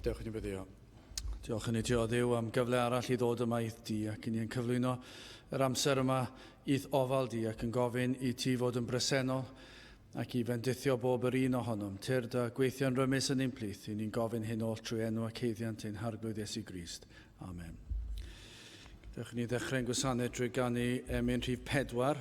Dewch i ni byddio. Diolch yn ei Dio Dduw am gyfle arall i ddod yma i'th di ac i ni'n cyflwyno yr amser yma i'th ofal di ac yn gofyn i ti fod yn bresennol ac i fendithio bob yr un ohonom. Tyrd a gweithio'n rymus yn ein plith, i ni'n gofyn hyn oll trwy enw ac heiddiant ein harglwydd Iesu Grist. Amen. Dewch i ni ddechrau'n gwasanaeth drwy ganu emyn rhif 4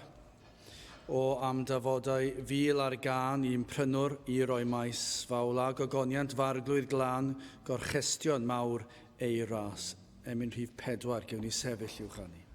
o am dafodau fil ar gân i'n prynwr i roi maes fawl a gogoniant farglwydd glân gorchestion mawr ei ras. Emyn rhif 4, gewn ni sefyll i'w chanu.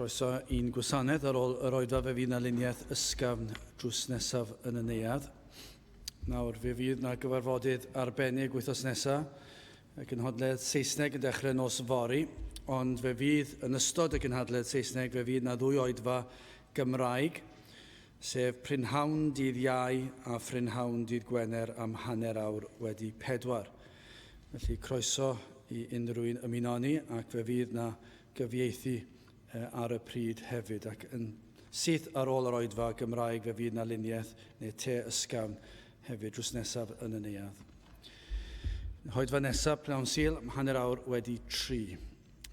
Croeso i'n gwasanaeth ar ôl yr oedfa fe fydd na luniaeth ysgafn drws nesaf yn y neuadd. Nawr fe fydd na gyfarfodydd arbennig wythnos nesaf y gynhadledd Saesneg yn dechrau nos fori, ond fe fydd yn ystod y gynhadledd Saesneg fe fydd na 2 oedfa Gymraeg, sef Prynhawn dydd Iau a Prynhawn dydd Gwener am hanner awr wedi 4. Felly croeso i unrhyw un ymuno ni ac fe fydd na gyfieithu ar y pryd hefyd ac yn syth ar ôl yr oedfa Gymraeg fe fydd na luniaeth neu te ysgafn hefyd drws nesaf yn y neuadd. Hoedfa nesaf Pnawn Sul am hanner awr wedi 3.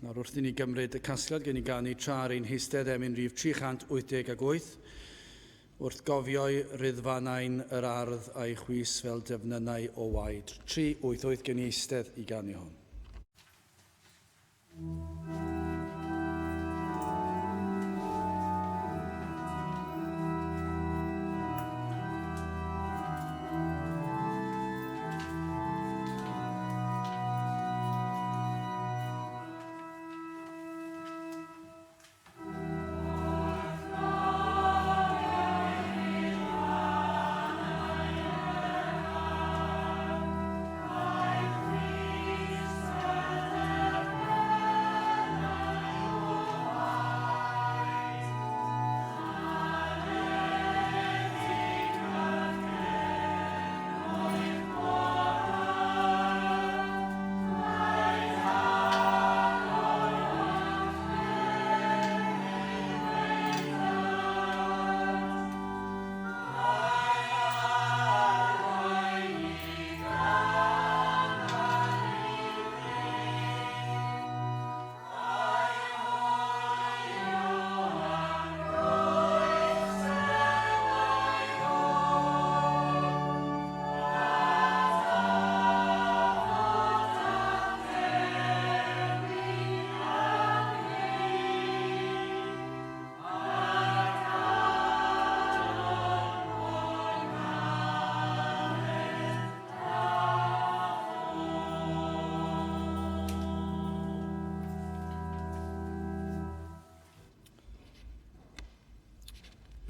Nawr wrth i ni gymryd y casgliad gen i ganu tra ar ein heistedd emyn rhif 388 wrth gofio'i ryddfannau'n yr ardd a'i chwys fel defnynnau o waed. 388 gen i eistedd i ganu hon.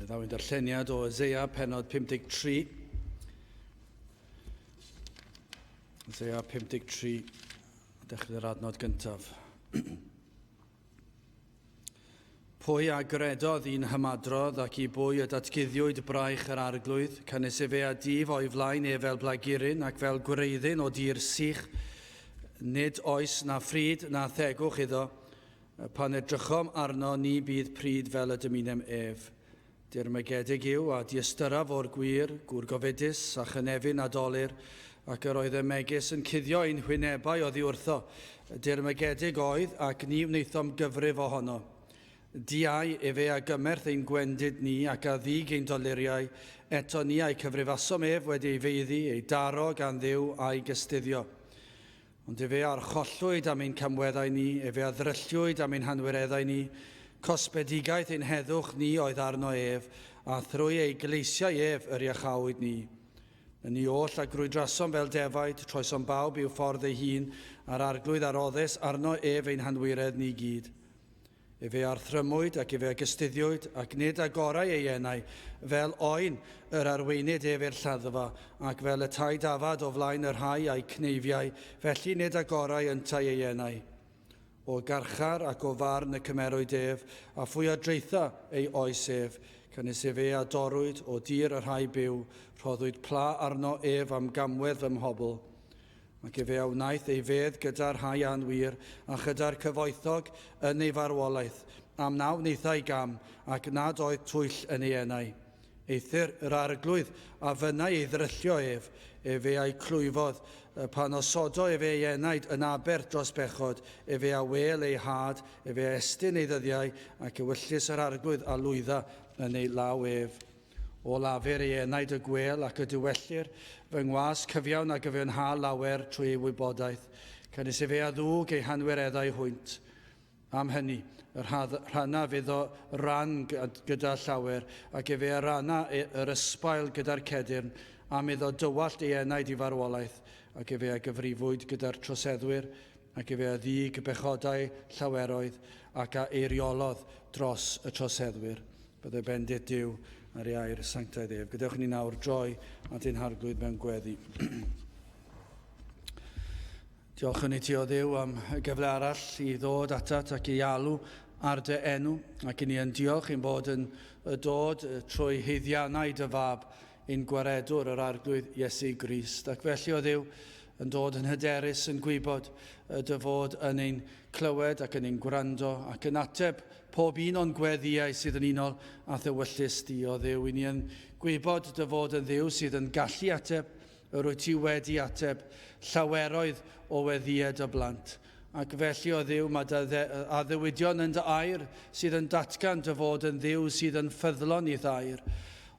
Ddawyn darlleniad o Eseia pennod 53. Eseia 53, dechrau'r adnod gyntaf. Pwy a gredodd un hymadrodd ac I bwy y datguddiwyd braich yr arglwydd, cynnes I fe a dif o'i flaen fel blagurin ac fel gwreiddyn o dir sych, nid oes na ffryd na thegwch iddo, pan edrychom arno ni bydd pryd fel y dymunem ef. Dirmygedig yw a diystyraf o'r gwir, gŵr gofidus a chynefin a dolir, ac yr oedd y megis yn cuddio ein hwynebau oddi wrtho. Dirmygedig oedd ac ni wnaethom gyfrif ohono. Diau efe a gymerth ein gwendid ni ac a ddig ein doluriau, eto ni a'i cyfrifasom ef wedi ei feiddi, ei daro gan ddiw a'i gystuddio. Ond efe archollwyd am ein camweddau ni, efe a ddrylliwyd am ein hanwireddau ni, cosbedigaeth ein heddwch ni oedd arno ef, a thrwy ei gleisiau ef yr iachawyd ni. Yn ni oll a grwydrasom fel defaid, troesom bawb i'w ffordd ei hun, a'r arglwydd aroddus arno ef ein hanwiredd ni gyd. Efe arthrymwyd ac efe a gystuddiwyd, ac nid agorau ei enau, fel oen yr arweinydd ef i'r lladdfa, ac fel y tai dafad o flaen yr rhai a'i cneifiau, felly nid agorau yntai ei enau. O garchar ac o farn y cymerwyd ef, a phwy a dreitha ei oes ef, cynnes efe a dorwyd o dir y rhai byw, rhoddwyd pla arno ef am gamwedd fy mhobl. Ac efe a wnaeth ei fedd gyda'r rhai anwyr, a chyda'r cyfoethog yn ei farwolaeth, am naw wnaethau gam, ac nad oedd twyll yn ei enau. Eithir yr arglwydd a fynnau ei ddryllio ef, efe a'i clwyfodd, pan osodo efe ei enaid yn aber dros bechod, efe a wel ei had, efe a estyn ei ddyddiau, ac ewyllus yr arglwydd a lwydda yn ei law ef. O lafer ei enaid y gwel ac y diwellir, fy ngwas cyfiawn ac efe yn ha lawer trwy ei wybodaeth, cynnes efe a ddwg ei hanwireddau hwynt. Am hynny, yr rhanna fydd o ran gyda llawer, ac efe a ranna yr ysbail gyda'r cedyrn, am iddo dywallt ei enaid I farwolaeth, ac efe a gyfrifwyd gyda'r troseddwyr, ac efe a ddig bechodau llaweroedd, ac a eiriolodd dros y troseddwyr. Byddai bendit Duw ar ei air sanctaidd ef. Gadewch ni nawr droi at ein harglwydd mewn gweddi. Diolch yn I ti o Dduw am y gyfle arall I ddod atat ac I alw ar dy enw, ac I ni yn diolch i'n bod yn dod trwy heiddiannau dy fab ein gwaredwr yr arglwydd Iesu Grist. Ac felly o Dduw yn dod yn hyderus yn gwybod dy fod yn ein clywed ac yn ein gwrando ac yn ateb pob un o'n gweddiau sydd yn unol a ddywyllus di o Dduw. I ni yn gwybod dy fod yn Dduw sydd yn gallu ateb, yr wyt ti wedi ateb llaweroedd o weddiad y blant. Ac felly o Dduw mae addewidion yn dy air sydd yn datgan dy fod yn Dduw sydd yn ffyddlon I ddair.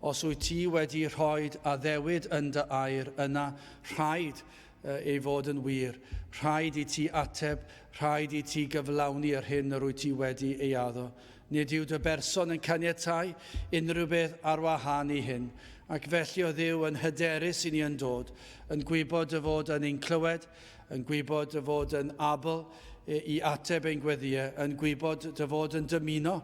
Os wyt ti wedi rhoi addewid yn dy air, yna rhaid ei fod yn wir. Rhaid I ti ateb, rhaid I ti gyflawni yr hyn yr wyt ti wedi ei addo. Nid yw dy berson yn caniatáu unrhyw beth ar wahân I hyn. Ac felly o Dduw yn hyderus I ni yn dod, yn gwybod dy fod yn ein clywed, yn gwybod dy fod yn abl I ateb ein gweddiau, yn gwybod dy fod yn dymuno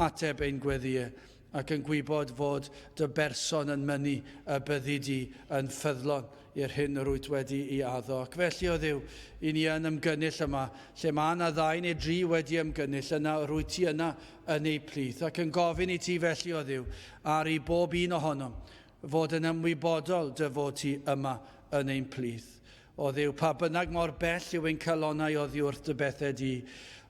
ateb ein gweddiau, ac yn gwybod fod dy berson yn mynnu y byddi di yn ffyddlon i'r hyn yr wyt wedi ei addo. Ac felly o Dduw, I ni yn ymgynnull yma, lle mae yna ddau neu dri wedi ymgynnull, yna yr wyt ti yna yn ei plith. Ac yn gofyn I ti felly o Dduw, ar I bob un ohonom, fod yn ymwybodol dy fod ti yma yn ein plith. O Dduw, pa bynnag mor bell yw ein calonau oddi wrth dy bethau di,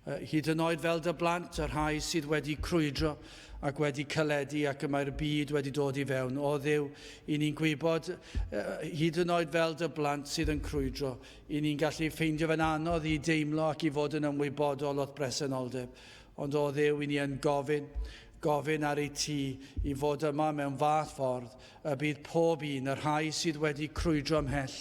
hyd yn oed fel dy blant, yr rhai sydd wedi crwydro ac wedi caledu ac mae'r byd wedi dod I fewn. O Dduw, I ni'n gwybod, hyd yn oed fel dy blant sydd yn crwydro, I ni'n gallu ffeindio fe'n anodd I deimlo ac I fod yn ymwybodol o'th bresenoldeb. Ond o Dduw, I ni yn gofyn ar ei ti I fod yma mewn fath ffordd, y bydd pob un, yr rhai sydd wedi crwydro ymhell,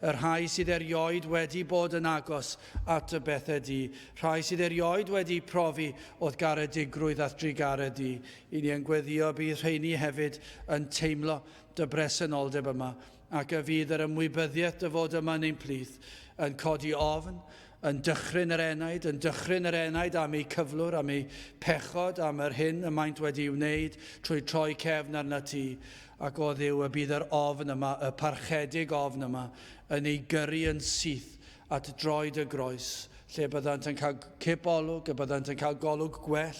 yr rhai sydd erioed wedi bod yn agos at y bethau di, rhai sydd erioed wedi profi o'th garedigrwydd at drigaredd di. I ni yn gweddio bydd rheini hefyd yn teimlo dy bresenoldeb yma, ac y fydd yr ymwybyddiaeth dy fod yma yn ein plith yn codi ofn, yn dychryn yr enaid am ei cyflwr, am ei pechod, am yr hyn y maent wedi wneud trwy troi cefn arna ti. Ac o Dduw, y bydd yr ofn yma, y parchedig ofn yma, yn ei gyrru yn syth at droed y groes, lle byddant yn cael cipolwg, y byddant yn cael golwg gwell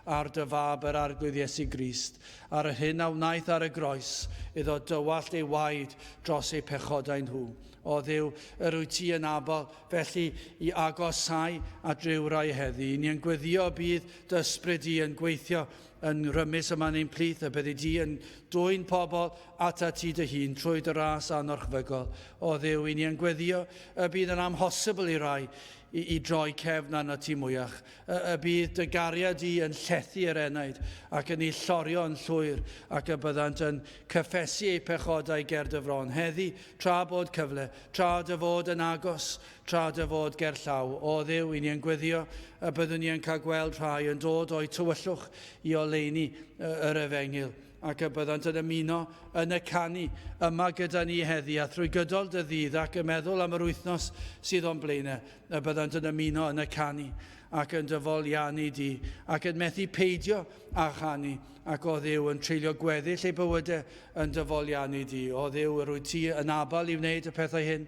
ar dy fab yr arglwydd Iesu Grist, ar y hyn a wnaeth ar y groes, iddo dywallt ei waed dros ei pechodau nhw. O Dduw, yr wyt ti yn abal, felly i agosau at rywrai heddi. Ni'n gweddio bydd dy ysbryd i yn gweithio yn rymus yma neu'n plith, y byddi di yn dwy'n pobl ata ti dy hun trwy dy ras anorchfygol. O Dduw, i ni'n gweddio y bydd yn amhosibl i rai i droi cefn arna ti mwyach. Y bydd dy gariad i yn llethu yr enaid ac yn ei llorio yn llwyr ac y byddant yn cyffesu eu pechodau ger dy fron. Heddi, tra bod cyfle, tra dy fod yn agos, tra dy fod ger llaw. O Dduw, i ni'n gweddio y byddwn ni'n cael gweld rhai yn dod o'i tywyllwch i oleini yr efengil. Ac y byddant yn ymuno yn y canu yma gyda ni heddi, a thrwy gydol dy ddydd ac yn meddwl am yr wythnos sydd o'n blaenau, y byddant yn ymuno yn y canu ac yn dyfoliannu di, ac yn methu peidio a chanu, ac o Dduw yn treulio gweddill ei bywydau yn dyfoliannu di. O Dduw, yr wyt ti yn abal i wneud y pethau hyn.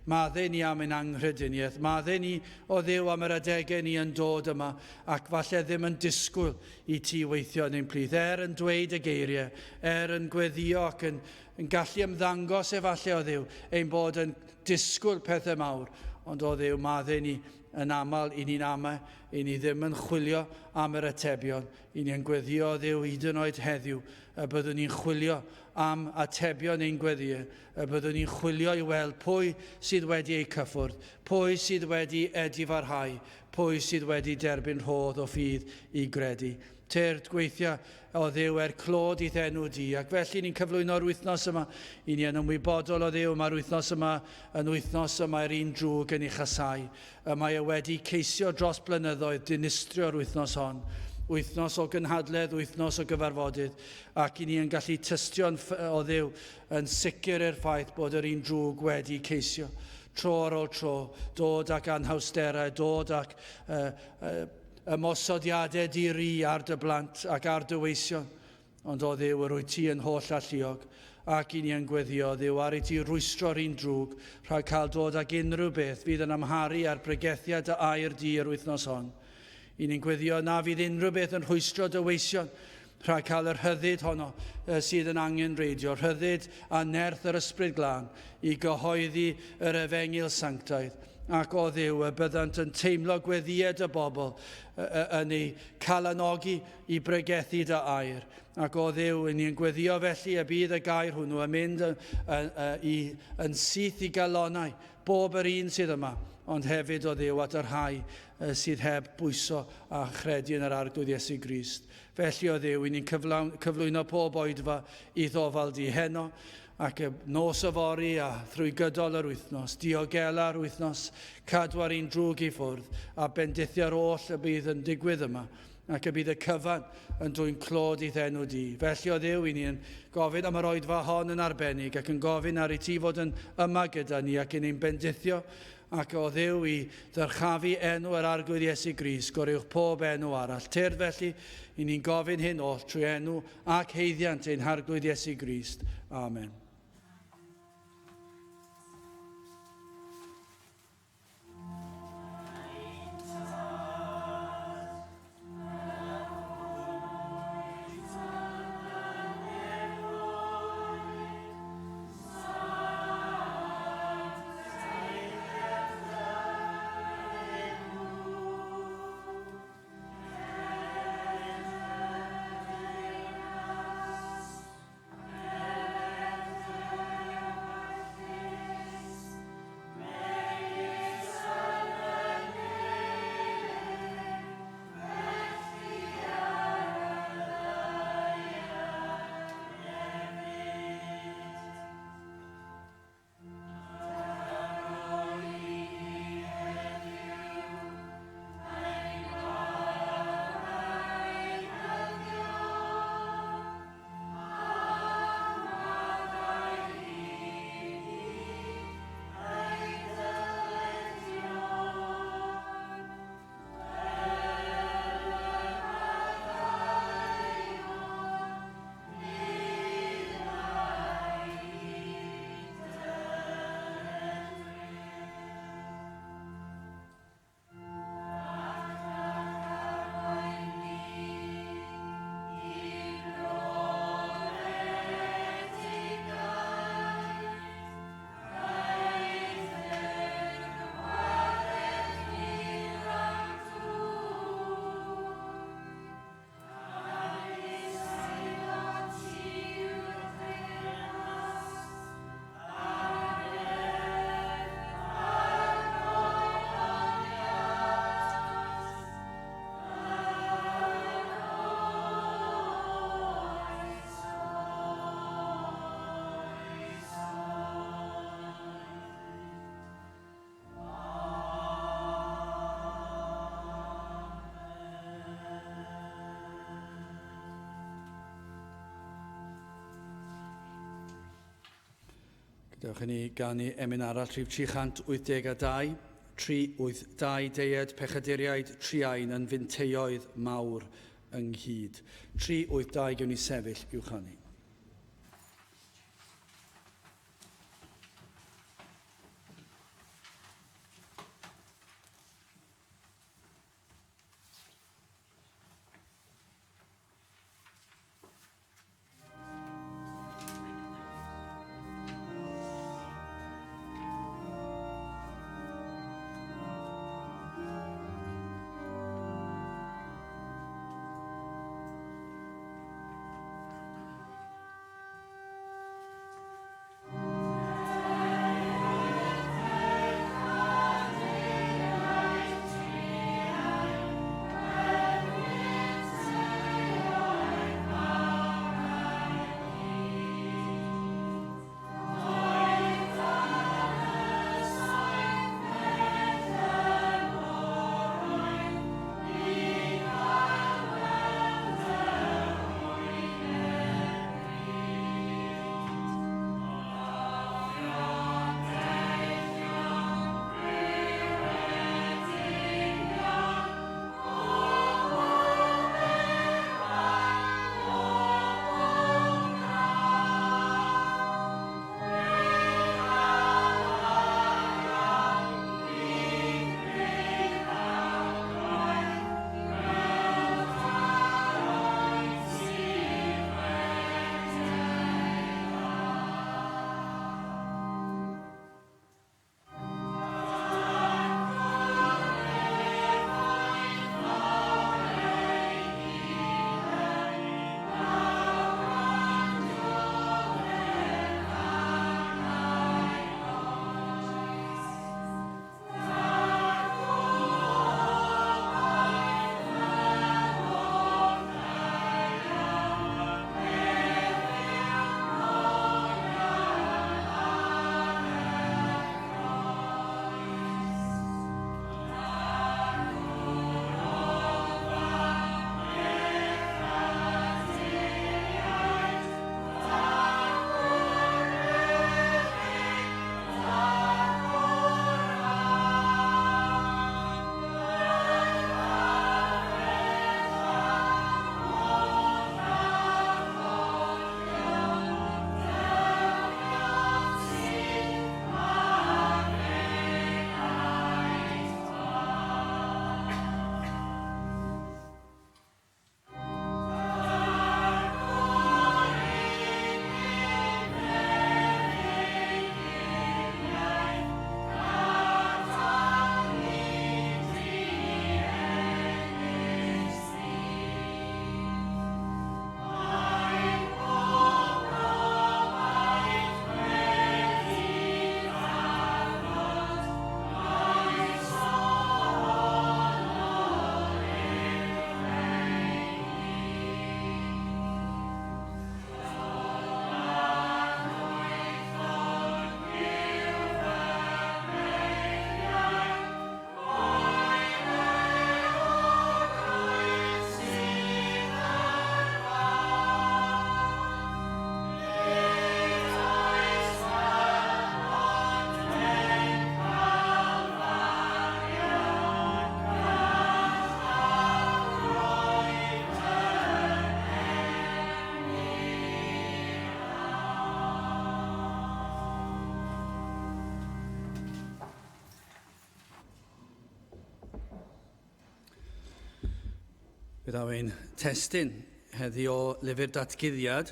Maddau ni am ein anghrediniaeth. Maddau ni, o Dduw, am yr adegau ni yn dod yma, ac falle ddim yn disgwyl i ti weithio yn ein plith. Yn dweud y geiriau, yn gweddio ac yn gallu ymddangos efallai, o Dduw, ein bod yn disgwyl pethau mawr. Ond o Dduw, maddau ni yn aml i ni'n ama, i ni ddim yn chwilio am yr atebion. I ni'n gweddio, o Dduw, hyd yn oed heddiw, y byddwn ni'n chwilio am atebion ein gweddiau, y byddwn ni'n chwilio i weld pwy sydd wedi ei cyffwrdd, pwy sydd wedi edifarhau, pwy sydd wedi derbyn rhodd o ffydd i gredu. Tyrd gweithio, o Dduw, clod i ddenw di, ac felly ni'n cyflwyno'r wythnos yma. I ni yn ymwybodol, o Dduw, mae'r wythnos yma yn wythnos yma'r un drwg yn ei chasau. Mae wedi ceisio dros blynyddoedd dinistrio'r wythnos hon. Wythnos o gynhadledd, wythnos o gyfarfodydd, ac i ni yn gallu tystio'n, o Dduw, yn sicr i'r ffaith bod yr un drwg wedi ceisio. Tro ar ôl tro, dod ac anhawsterau, dod ac ymosodiadau diri ar dy blant ac ar dy weision. Ond o Dduw, yr wyt ti yn holl alluog, ac i ni yn gweddio, Dduw, ar i ti rwystro'r un drwg, rhag cael dod ag unrhyw beth fydd yn amharu ar bregethiad y air di yr wythnos hon. I ni'n gweddio na fydd unrhyw beth yn rhwystro dy weision, rhag cael yr hyddid honno sydd yn angen reidio, rhyddid a nerth yr ysbryd glân i gyhoeddi yr efengil sanctaidd. Ac o Dduw, y byddant yn teimlo gweddiad y bobl yn ei calanogi i bregethu dy air. Ac o Dduw, ni'n gweddio felly y bydd y gair hwnnw yn mynd yn syth i galonau bob yr un sydd yma, ond hefyd o Dduw at yr rhai sydd heb bwyso a chredu yn yr arglwydd Iesu Grist. Felly o Dduw, ni'n cyflwyno pob oedfa i ddofal di heno, ac y nos y fori a thrwy gydol yr wythnos, diogela'r wythnos, cadw ar un drwg i ffwrdd, a bendithio'r oll y bydd yn digwydd yma, ac y bydd y cyfan yn dwy'n clod i ddenw di. Felly o Dduw, i ni'n gofyn am yr oedfa hon yn arbennig, ac yn gofyn ar i ti fod yn yma gyda ni, ac yn ein bendithio, ac o Dduw i ddyrchafu enw yr arglwydd Iesu Grist, gorywch pob enw arall. Tyrd felly, i ni'n gofyn hyn oll trwy enw ac heiddiant ein arglwydd Iesu Grist. Amen. Gadewch i ni ganu emyn arall rhif 382, 382 deiad pechaduriaid triain yn fynteoedd mawr ynghyd. 382 gewn ni sefyll i'w chanu. Bydd ein testyn heddi o lyfr datguddiad,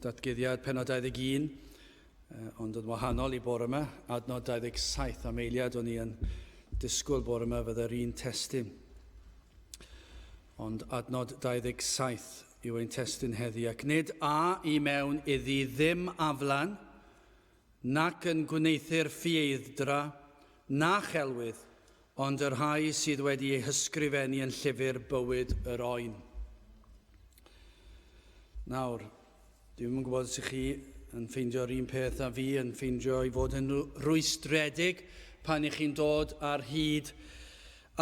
datguddiad pennod 21, ond yn wahanol i bore yma, adnod 27 am eiliad o'n i yn disgwyl bore yma fydda'r un testyn. Ond adnod 27 yw ein testyn heddi, ac nid a i mewn iddi ddim aflan, nac yn gwneithio'r ffieithdra, na chelwydd, ond yr rhai sydd wedi ei hysgrifennu yn llyfr bywyd yr oen. Nawr, dwi'n yn gwybod os ych chi yn ffeindio'r un peth a fi yn ffeindio i fod yn rwystredig pan ych chi'n dod ar hyd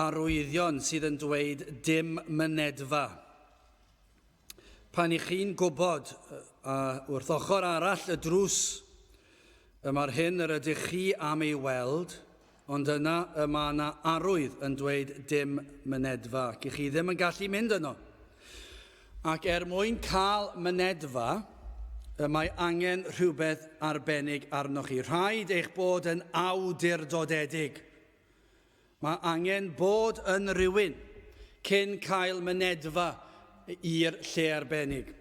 arwyddion sydd yn dweud dim mynedfa. Pan ych chi'n gwybod wrth ochr arall y drws Mae'r hyn yr ydych chi am ei weld, ond yna mae yna arwydd yn dweud dim mynedfa, ac chi ddim yn gallu mynd yno. Ac mwyn cael mynedfa, mae angen rhywbeth arbennig arnoch chi. Rhaid eich bod yn awdurdodedig. Mae angen bod yn rhywun cyn cael mynedfa i'r lle arbennig.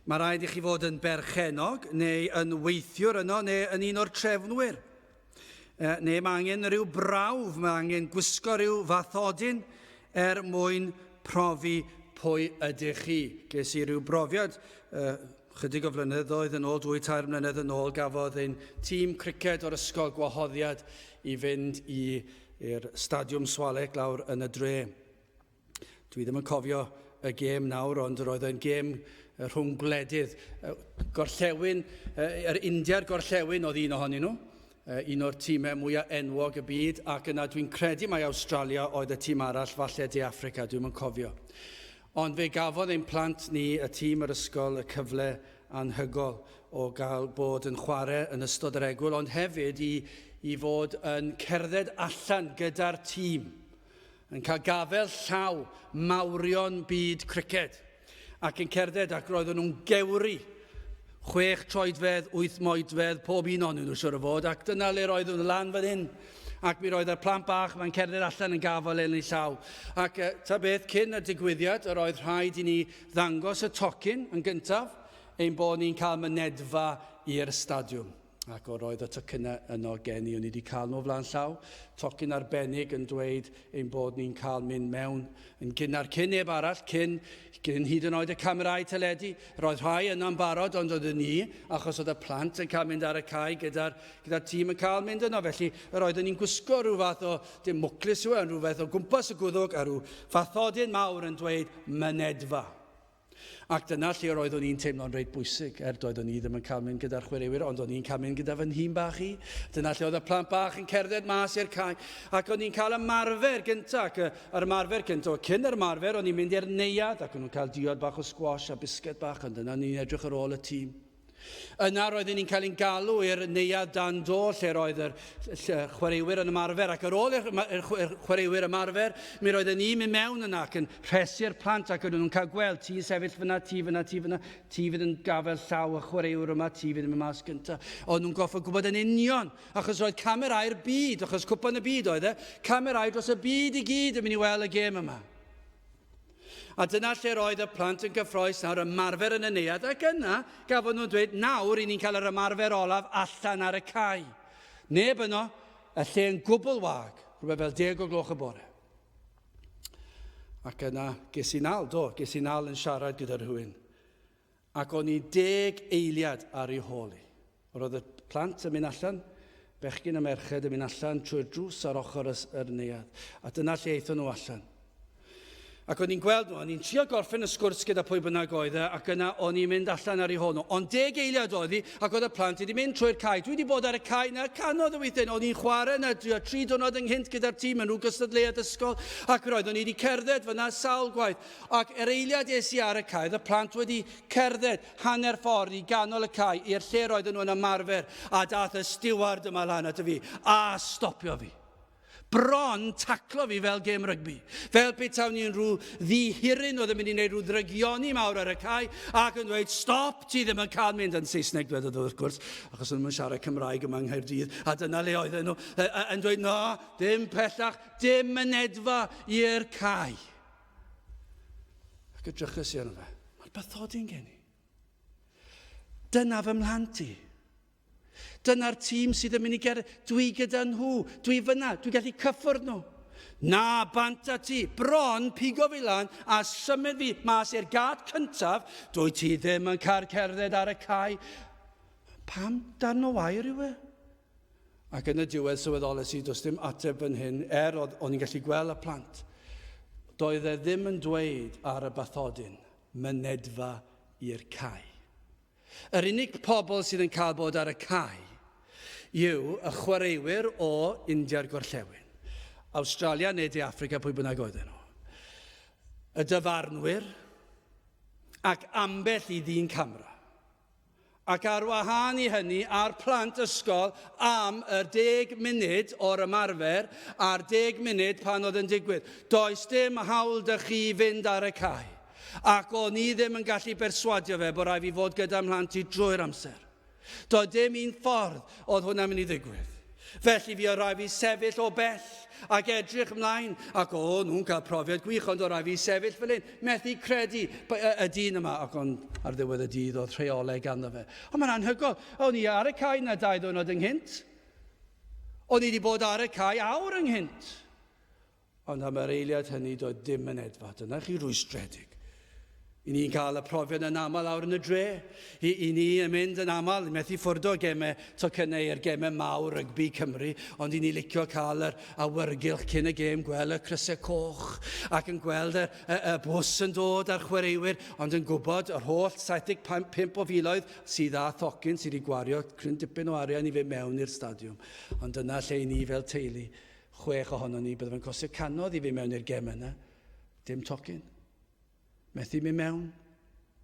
Mae rhaid i chi fod yn berchenog, neu yn weithiwr yno, neu yn un o'r trefnwyr. Neu mae angen rhyw brawf, mae angen gwisgo rhyw fathodyn mwyn profi pwy ydych chi. Ges i rhyw brofiad chydig o flynyddoedd yn ôl, 2-3 mlynedd yn ôl, gafodd ein tîm criced o'r ysgol gwahoddiad i fynd i'r Stadiwm Swalec lawr yn y dre. Dwi ddim yn cofio y gêm nawr, ond roedd e'n gêm rhwng gwledydd. Gorllewin, yr India'r gorllewin oedd un ohonyn nhw, un o'r tîmau mwyaf enwog y byd, ac yna dwi'n credu mai Australia oedd y tîm arall, falle De Affrica, dwi'n yn cofio. Ond fe gafodd ein plant ni, y tîm yr ysgol, y cyfle anhygol o gael bod yn chwarae yn ystod yr egwyl, ond hefyd i fod yn cerdded allan gyda'r tîm, yn cael gafel llaw mawrion byd criced, ac yn cerdded ac roedden nhw'n gewri 6 troedfedd, 8 moedfedd, pob un o'n nhw siwr o fod, ac dyna le roedden nhw'n lan fan hyn. Ac mi roedd y plant bach mae'n cerdded allan yn gafel yn ei llaw. Ac ta beth, cyn y digwyddiad, yr oedd rhaid i ni ddangos y tocyn yn gyntaf, ein bod ni'n cael mynedfa i'r stadiwm. Ac oedd y tocynnau yno gen i, o'n i wedi cael nhw flaen llaw. Tocyn arbennig yn dweud ein bod ni'n cael mynd mewn yn gynnar cyn neb arall, cyn hyd yn oed y camerâu teledu. Roedd rhai yna'n barod, ond oedd ni, achos oedd y plant yn cael mynd ar y cae gyda'r tîm yn cael mynd yno. Felly, roedden ni'n gwisgo rhyw fath o, dim mwclis yw, rhyw fath o gwmpas y gwddwg a rhyw fathodyn mawr yn dweud mynedfa. Ac dyna lle roeddwn ni'n teimlo'n reit bwysig, doeddwn ni ddim yn cael mynd gyda'r chwaraewyr, ond o'n i'n cael mynd gyda fy nhîm bach i. Dyna lle oedd y plant bach yn cerdded mas i'r cae. Ac o'n i'n cael ymarfer gyntaf, ac yr ymarfer gyntaf, cyn yr ymarfer, o'n i'n mynd i'r neuad, ac o'n nhw'n cael diod bach o squash a bisged bach, ond dyna ni'n edrych ar ôl y tîm. Yna roedden ni'n cael ein galw i'r neuad dan do, lle roedd yr chwaraewyr yn ymarfer, ac ar ôl yr chwaraewyr ymarfer, mi roedden ni'n mynd mewn yna ac yn rhesu'r plant, ac o'n nhw'n cael gweld ti sefyll fyna, ti fyna, ti fyna, ti fydd yn gafel llaw y chwaraewyr yma, ti fydd yn mynd mas gyntaf. O'n nhw'n goffa gwybod yn union, achos roedd camerau'r byd, achos cwpan y byd oedd camerau dros y byd i gyd yn mynd i weld y gêm yma. A dyna lle roedd y plant yn gyffroes nawr ymarfer yn y neuad, ac yna gafon nhw'n dweud, nawr i ni'n cael yr ymarfer olaf allan ar y cae. Neb yno, y lle yn gwbl wag, rhywbeth fel 10 o gloch y bore. Ac yna, ges i nal yn siarad gyda rhywun. Ac o'n i 10 eiliad ar ei hôl i. Roedd y plant yn mynd allan, bechgyn y merched yn mynd allan trwy'r drws ar ochr yr neuad. A dyna lle eithon nhw allan. Ac o'n i'n gweld nhw, o'n i'n trio gorffen y sgwrs gyda pwy bynnag oedd ac yna o'n i'n mynd allan ar ei hôl nhw. Ond 10 eiliad oedd hi, ac oedd y plant wedi mynd trwy'r cae. Dwi wedi bod ar y cae yna, canodd y weithio. O'n i'n chwarae yna 3 diwrnod ynghynt gyda'r tîm yn rhyw gystadleuad ysgol, ac roedd o'n i wedi cerdded fyna sawl gwaith. Ac yr eiliad es i ar y cae, y plant wedi cerdded hanner ffordd i ganol y cae i'r lle roedden nhw'n ymarfer, a dath y stiward yma lan at y fi, a stopio fi. Bron taclo fi fel gêm rygbi. Fel betawn ni'n rhyw ddihiryn oedd yn mynd i wneud rhyw ddrygioni mawr ar y cae ac yn dweud, stop, ti ddim yn cael mynd yn Saesneg, dwedodd wrth gwrs, achos o'n nhw'n siarad Cymraeg yma yng Nghaerdydd, a dyna le oedden nhw, yn dweud, no, dim pellach, dim mynedfa i'r cae. Ac edrychus i arno fe, mae'r bathodyn gen i. Dyna fy mhlant i. Dyna'r tîm sydd yn mynd i gerdd. Dwi gyda nhw. Dwi fyna. Dwi'n gallu cyffwrdd nhw. Na, bant a ti. Bron, pigo fi lan a symud fi mas i'r gad cyntaf. Dwi ti ddim yn cael cerdded ar y cae. Pam darn o wair yw e? Ac yn y diwedd sylweddolais i, does dim ateb yn hyn, o'n i'n gallu gweld y plant. Doedd e ddim yn dweud ar y bathodyn, mynedfa i'r cae. Yr unig pobl sydd yn cael bod ar y cae yw y chwaraewyr o India'r gorllewin. Australia neu De Affrica, pwy bynnag oedden nhw. Y dyfarnwyr ac ambell i ddyn camera. ac ar wahân i hynny ar plant ysgol am y 10 munud o'r ymarfer a'r 10 munud pan oedd yn digwydd. Does dim hawl dy chi fynd ar y cae. Ac o'n i ddim yn gallu berswadio fe bod rhaid fi fod gyda mhlant i drwy'r amser. Doedd dim un ffordd oedd hwnna'n mynd i ddigwydd. Felly fi o rai fi sefyll o bell ac edrych ymlaen ac nhw'n cael profiad gwych ond o rai fi sefyll fel hyn methu credu y dyn yma ac ar ddiwedd y dydd oedd rheoleg ganddo fe. Ond mae'n anhygol, o'n i ar y cae na 2 diwrnod ynghynt. O'n i wedi bod ar y cae awr ynghynt. Ond am yr eiliad hynny doedd dim yn edfa. Dyna chi rwystredig. I ni'n cael y profiad yn aml awr yn y dre. I ni yn mynd yn aml, methu ffwrdd o gemau tocynnau i'r gemau mawr rygbi Cymru, ond i ni licio cael yr awyrgylch cyn y gêm, gweld y crysau coch, ac yn gweld y bws yn dod a'r chwaraewyr, ond yn gwybod yr holl 75 o filoedd sydd â thocyn sydd wedi gwario cryn dipyn o arian i fynd mewn i'r stadiwm. Ond dyna lle i ni fel teulu, 6 ohono ni, byddwn yn costio canodd i fynd mewn i'r gem yna, dim tocyn. Methu mynd mewn.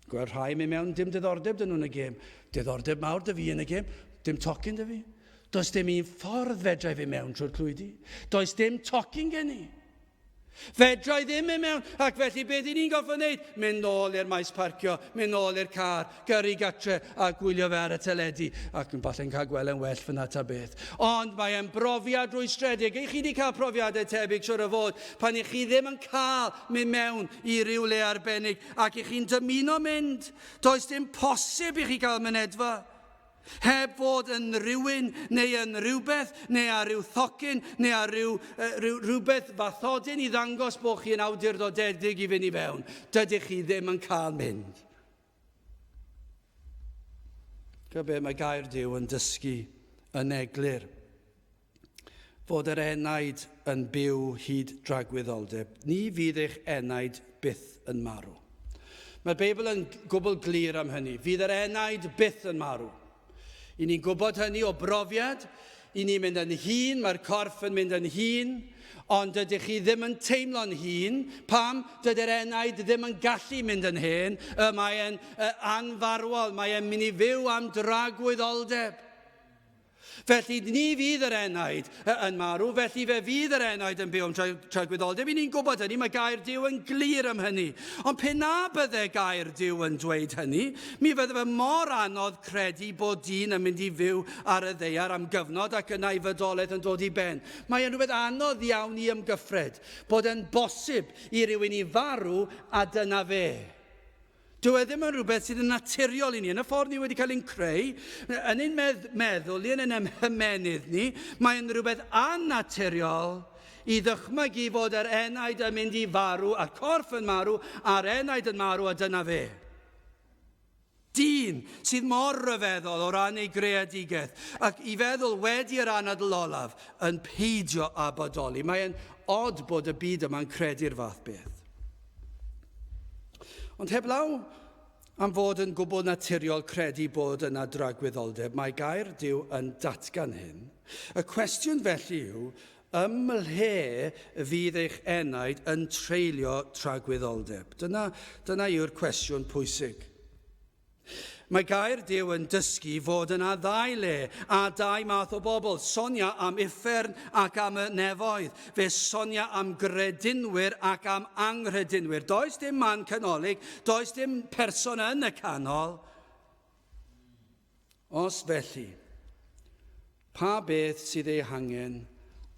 Gweld rhai mynd mewn, dim diddordeb dyn nhw'n y gêm. Diddordeb mawr dy fi yn y gêm, dim tocyn dy fi. Does dim un ffordd fedrai fi mewn trwy'r clwydi. Does dim tocyn gen i. Fedrai ddim mynd mewn, ac felly beth i ni'n goffo wneud? Mynd nôl i'r maes parcio, mynd nôl i'r car, gyrru gatre a gwylio fe ar y teledu, ac yn falle'n cael gweld yn well fyna ta beth. Ond mae'n brofiad rwystredig. Eich chi wedi cael profiadau tebyg siwr o fod, pan eich chi ddim yn cael mynd mewn i ryw le arbennig, ac eich chi'n dymuno mynd. Does dim posib i chi gael mynedfa. Heb fod yn rhywun, neu yn rhywbeth, neu ar ryw thocyn, neu ar rhywbeth fathodyn i ddangos bod chi yn awdurdodedig i fynd i fewn. Dydych chi ddim yn cael mynd. Be mae gair Duw yn dysgu yn eglur. Fod yr enaid yn byw hyd dragwyddoldeb. Ni fydd eich enaid byth yn marw. Mae'r Beibl yn gwbl glir am hynny. Fydd yr enaid byth yn marw. I ni'n gwybod hynny o brofiad, i ni'n mynd yn hŷn, mae'r corff yn mynd yn hŷn, ond dydych chi ddim yn teimlo'n hŷn, pam dydy'r enaid ddim yn gallu mynd yn hen, mae'n anfarwol, mae'n mynd i fyw am dragwyddoldeb. Felly ni fydd yr enaid yn marw, felly fe fydd yr enaid yn byw am tragwyddoldeb. I ni'n gwybod hynny, mae gair Duw yn glir am hynny. Ond pe na bydde gair Duw yn dweud hynny, mi fydde fe mor anodd credu bod dyn yn mynd i fyw ar y ddeiar am gyfnod ac yna i fydolaeth yn dod i ben. Mae yn rhywbeth anodd iawn i ymgyffred, bod yn bosib i rywun i farw a dyna fe. Dyw e ddim yn rhywbeth sydd yn naturiol i ni. Yn y ffordd ni wedi cael ein creu, yn ein meddwl ni, yn ein hymenydd ni, mae'n rhywbeth annaturiol i ddychmygu fod yr enaid yn mynd i farw, a'r corff yn marw, a'r enaid yn marw, a dyna fe. Dyn sydd mor ryfeddol o ran ei greadigaeth, ac i feddwl wedi'r anadl olaf yn peidio a bodoli. Mae'n od bod y byd yma'n credu'r fath beth. Ond heblaw am fod yn gwbl naturiol credu bod yna dragwyddoldeb, mae gair Duw yn datgan hyn. Y cwestiwn felly yw, ymle fydd eich enaid yn treulio tragwyddoldeb? Dyna yw'r cwestiwn pwysig. Mae gair Duw yn dysgu fod yna 2 le a 2 math o bobl. Sonia am uffern ac am y nefoedd. Fe sonia am gredinwyr ac am anghredinwyr. Does dim man canolig, does dim person yn y canol. Os felly, pa beth sydd ei hangen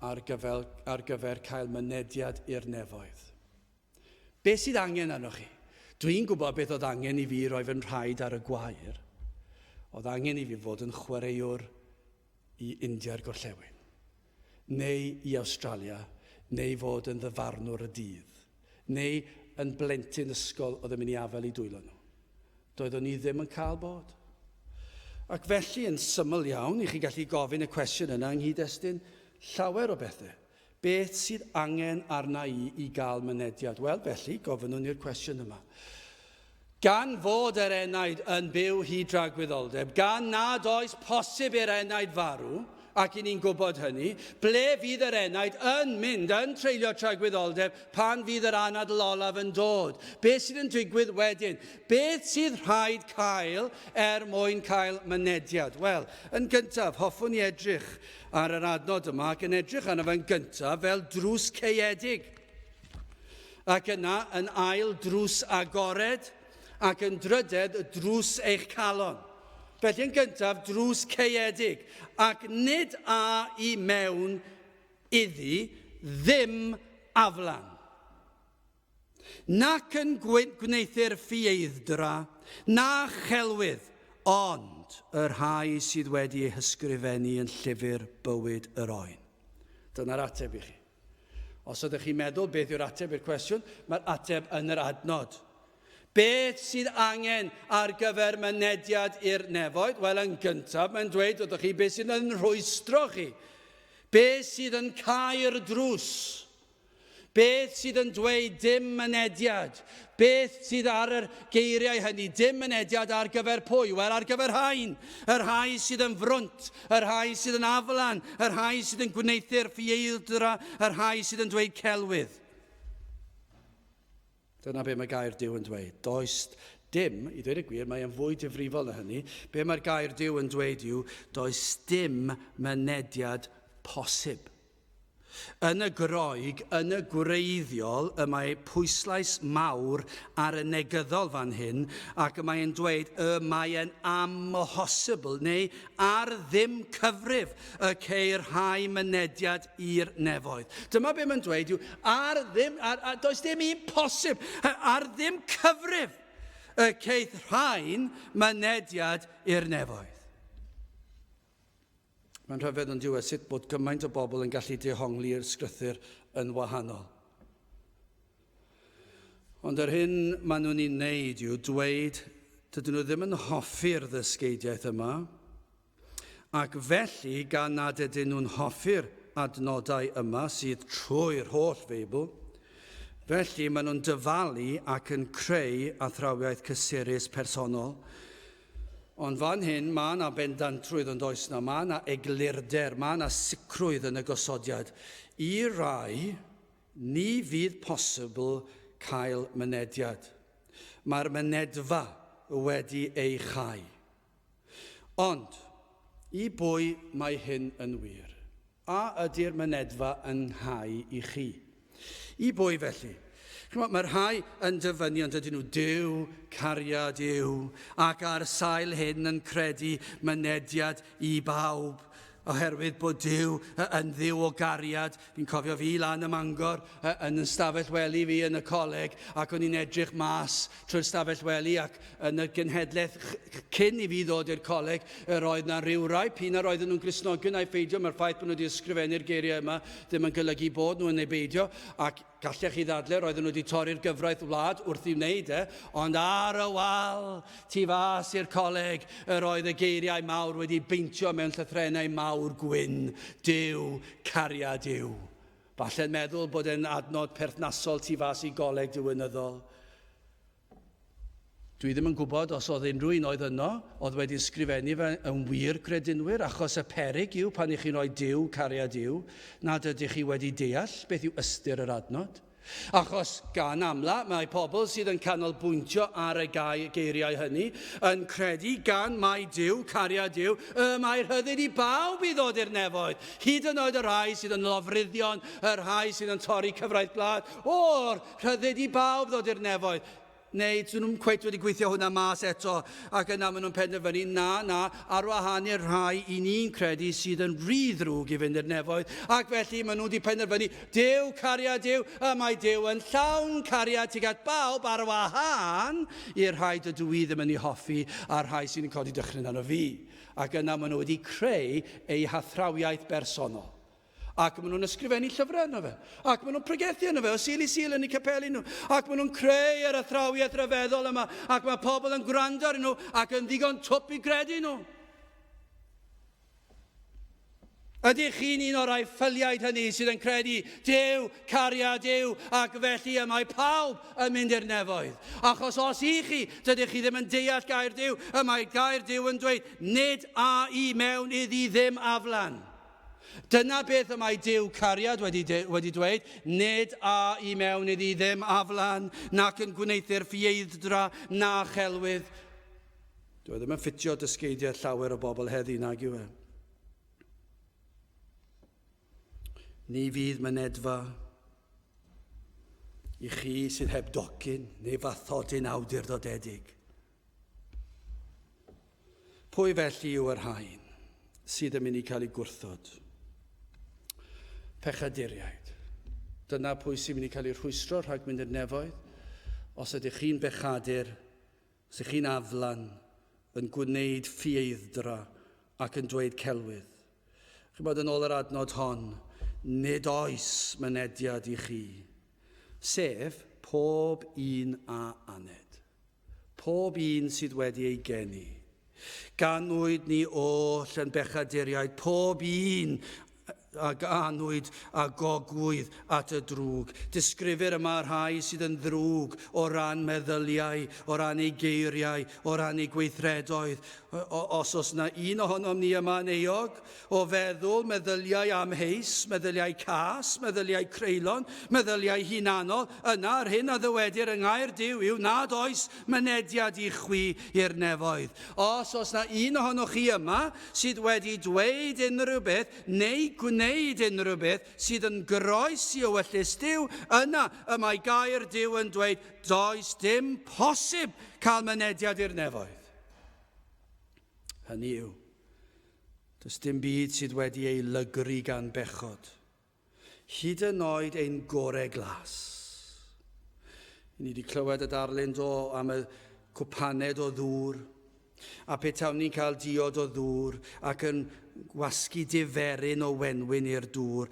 ar gyfer cael mynediad i'r nefoedd? Beth sydd angen arnoch chi? Dwi'n gwybod beth oedd angen i fi roi fy'n rhaid ar y gwair. Oedd angen i fi fod yn chwaraewr i India'r Gorllewin, neu i Awstralia, neu fod yn ddyfarnwr y dydd, neu yn blentyn ysgol oedd yn mynd i afel i dwylo nhw. Doeddwn ni ddim yn cael bod. Ac felly yn syml iawn, i chi gallu gofyn y cwestiwn yna yng nghyd-destun llawer o bethau. Beth sydd angen arna i gael mynediad? Wel, felly, gofynnwn ni'r cwestiwn yma. Gan fod yr enaid yn byw hyd dragwyddoldeb, gan nad oes posib i'r enaid farw, ac i ni'n gwybod hynny, ble fydd yr enaid yn mynd, yn treulio tragwyddoldeb, pan fydd yr anadl olaf yn dod? Beth sydd yn digwydd wedyn? Beth sydd rhaid cael mwyn cael mynediad? Wel, yn gyntaf, hoffwn i edrych ar yr adnod yma, ac yn edrych arno fe'n gyntaf fel drws caeedig. Ac yna yn ail drws agored, ac yn drydedd y drws eich calon. Felly yn gyntaf, drws caeedig, ac nid a i mewn iddi ddim aflan. Nac yn gwneithio'r ffieithdra, na chelwydd, ond yr rhai sydd wedi eu hysgrifennu yn llyfr bywyd yr oen. Dyna'r ateb i chi. Os ydych chi'n meddwl beth yw'r ateb i'r cwestiwn, mae'r ateb yn yr adnod. Beth sydd angen ar gyfer mynediad i'r nefoedd? Wel, yn gyntaf, mae'n dweud ydych chi beth sydd yn rhwystro chi. Beth sydd yn cael drws? Beth sydd yn dweud dim mynediad? Beth sydd ar yr geiriau hynny? Dim mynediad ar gyfer pwy? Wel, ar gyfer rhain. Yr rhai sydd yn frwnt, yr rhai sydd yn aflan, yr rhai sydd yn gwneithio'r ffieildra, yr rhai sydd yn dweud celwydd. Dyna be mae gair Duw yn dweud. Does dim, i ddweud y gwir, mae e'n fwy difrifol na hynny, be mae'r gair Duw yn dweud yw, does dim mynediad posib. Yn y Groeg, yn y gwreiddiol, y mae pwyslais mawr ar y negyddol fan hyn, ac mae'n dweud y mae e'n amhosibl, neu ar ddim cyfrif y ceir rhai mynediad i'r nefoedd. Dyma be mae'n dweud yw, does dim un posib, ar ddim cyfrif y ceith rhain mynediad i'r nefoedd. Mae'n rhyfedd yn diwedd sut bod gymaint o bobl yn gallu dehongli'r sgrythyr yn wahanol. Ond yr hyn maen nhw'n ei wneud yw dweud dydyn nhw ddim yn hoffi'r ddysgeidiaeth yma, ac felly gan nad ydyn nhw'n hoffi'r adnodau yma sydd trwy'r holl Feibl, felly maen nhw'n dyfalu ac yn creu athrawiaeth cysurus personol. Ond fan hyn, mae yna bendantrwydd yn does na, mae yna eglurder, mae yna sicrwydd yn y gosodiad. I rai, ni fydd posibl cael mynediad. Mae'r mynedfa wedi ei chau. Ond, i bwy mae hyn yn wir? A ydy'r mynedfa yn chau i chi? I bwy felly? Mae'r rhai yn dyfynu ond ydyn nhw Duw, cariad yw, ac ar sail hyn yn credu mynediad i bawb, oherwydd bod Duw yn ddiw o gariad. Fi'n cofio fi lan y Mangor yn ystafell wely fi yn y coleg, ac o'n i'n edrych mas trwy'r stafell wely, ac yn y genhedlaeth cyn i fi ddod i'r coleg, roedd na ryw rai p'un roedden nhw'n Gristnogion a'i pheidio, mae'r ffaith bod nhw wedi ysgrifennu'r geiriau yma ddim yn golygu bod nhw'n ei beidio, ac gallech chi ddadle, roedden nhw wedi torri'r gyfraith wlad wrth i wneud ond ar y wal tu fas i'r coleg, roedd y geiriau mawr wedi beintio mewn llythrennau mawr gwyn, Duw, cariad yw. Falle'n meddwl bod e'n adnod perthnasol tu fas i goleg diwynyddol. Dwi ddim yn gwybod os oedd unrhyw un oedd yno, oedd wedi ysgrifennu fe yn wir credinwyr, achos y peryg yw pan i chi'n rhoi Duw, cariad yw, nad ydych chi wedi deall beth yw ystyr yr adnod. Achos gan amla, mae pobl sydd yn canolbwyntio ar y geiriau hynny yn credu gan mai Duw, cariad yw, mae'r rhyddid i bawb i ddod i'r nefoedd. Hyd yn oed y rhai sydd yn lofruddion, y rhai sydd yn torri cyfraith gwlad, o'r rhyddid i bawb ddod i'r nefoedd. Neu, dyn nhw'n cweit wedi gweithio hwnna mas eto, ac yna maen nhw'n penderfynu, na, ar wahân i'r rhai i ni'n credu sydd yn rhy ddrwg i fynd i'r nefoedd, ac felly maen nhw wedi penderfynu, Duw, cariad Duw, mae Duw yn llawn cariad tuag at bawb ar wahân i'r rhai dydw i ddim yn ei hoffi, a'r rhai sy'n codi dychryn arno fi. Ac yna maen nhw wedi creu eu hathrawiaeth bersonol. Ac maen nhw'n ysgrifennu llyfrau yno fe. Ac maen nhw'n pregethu yno fe, o sil i sil yn eu capeli nhw. Ac maen nhw'n creu yr athrawiaeth ryfeddol yma. Ac mae pobl yn gwrando ar nhw ac yn ddigon twp i gredu nhw. Ydych chi'n un o'r ffyliaid hynny sydd yn credu Duw, cariad Duw, ac felly y mae pawb yn mynd i'r nefoedd. Achos os i chi, dydych chi ddim yn deall gair Duw, y mae gair Duw yn dweud, nid a i mewn iddi ddim aflan. Dyna beth y mae Duw cariad wedi dweud, nid a i mewn iddi ddim aflan, nac yn gwneithio'r ffieithdra na chelwydd. Dwi ddim yn ffitio dysgeidiau llawer o bobl heddi nag yw e. Ni fydd mynedfa i chi sydd heb docyn neu fathodyn awdurdodedig. Pwy felly yw yr haen sydd yn mynd i cael ei gwrthod? Pechaduriaid. Dyna pwy sy'n mynd i cael ei rhwystro rhag mynd i'r nefoedd. Os ydych chi'n bechadur, os ydych chi'n aflan, yn gwneud ffieithdra ac yn dweud celwydd. Chi'n bod yn ôl yr adnod hon, nid oes mynediad i chi, sef pob un a aned. Pob un sydd wedi ei geni. Ganwyd ni oll yn bechaduriaid, pob un a ganwyd a gogwyd at y drwg. Disgrifir yma rhai sydd yn ddrwg o ran meddyliau, o ran ei geiriau, o ran ei gweithredoedd. Os oes yna un ohonom ni yma yn euog o feddwl meddyliau amheus, meddyliau cas, meddyliau creulon, meddyliau hunanol, yna ar hyn a ddywedir yng ngair Duw yw nad oes mynediad i chwi i'r nefoedd. Os oes yna un ohonoch chi yma sydd wedi dweud unrhyw beth neu gwneud unrhyw beth sydd yn groes i ewyllys Duw, yna y mae gair Duw yn dweud does dim posib cael mynediad i'r nefoedd. Hynny yw, does dim byd sydd wedi ei lygru gan bechod, hyd yn oed ein gorau glas. Ni wedi clywed y darlun am y cwpaned o ddŵr, a petawn ni'n cael diod o ddŵr ac yn gwasgu diferyn o wenwyn i'r dŵr,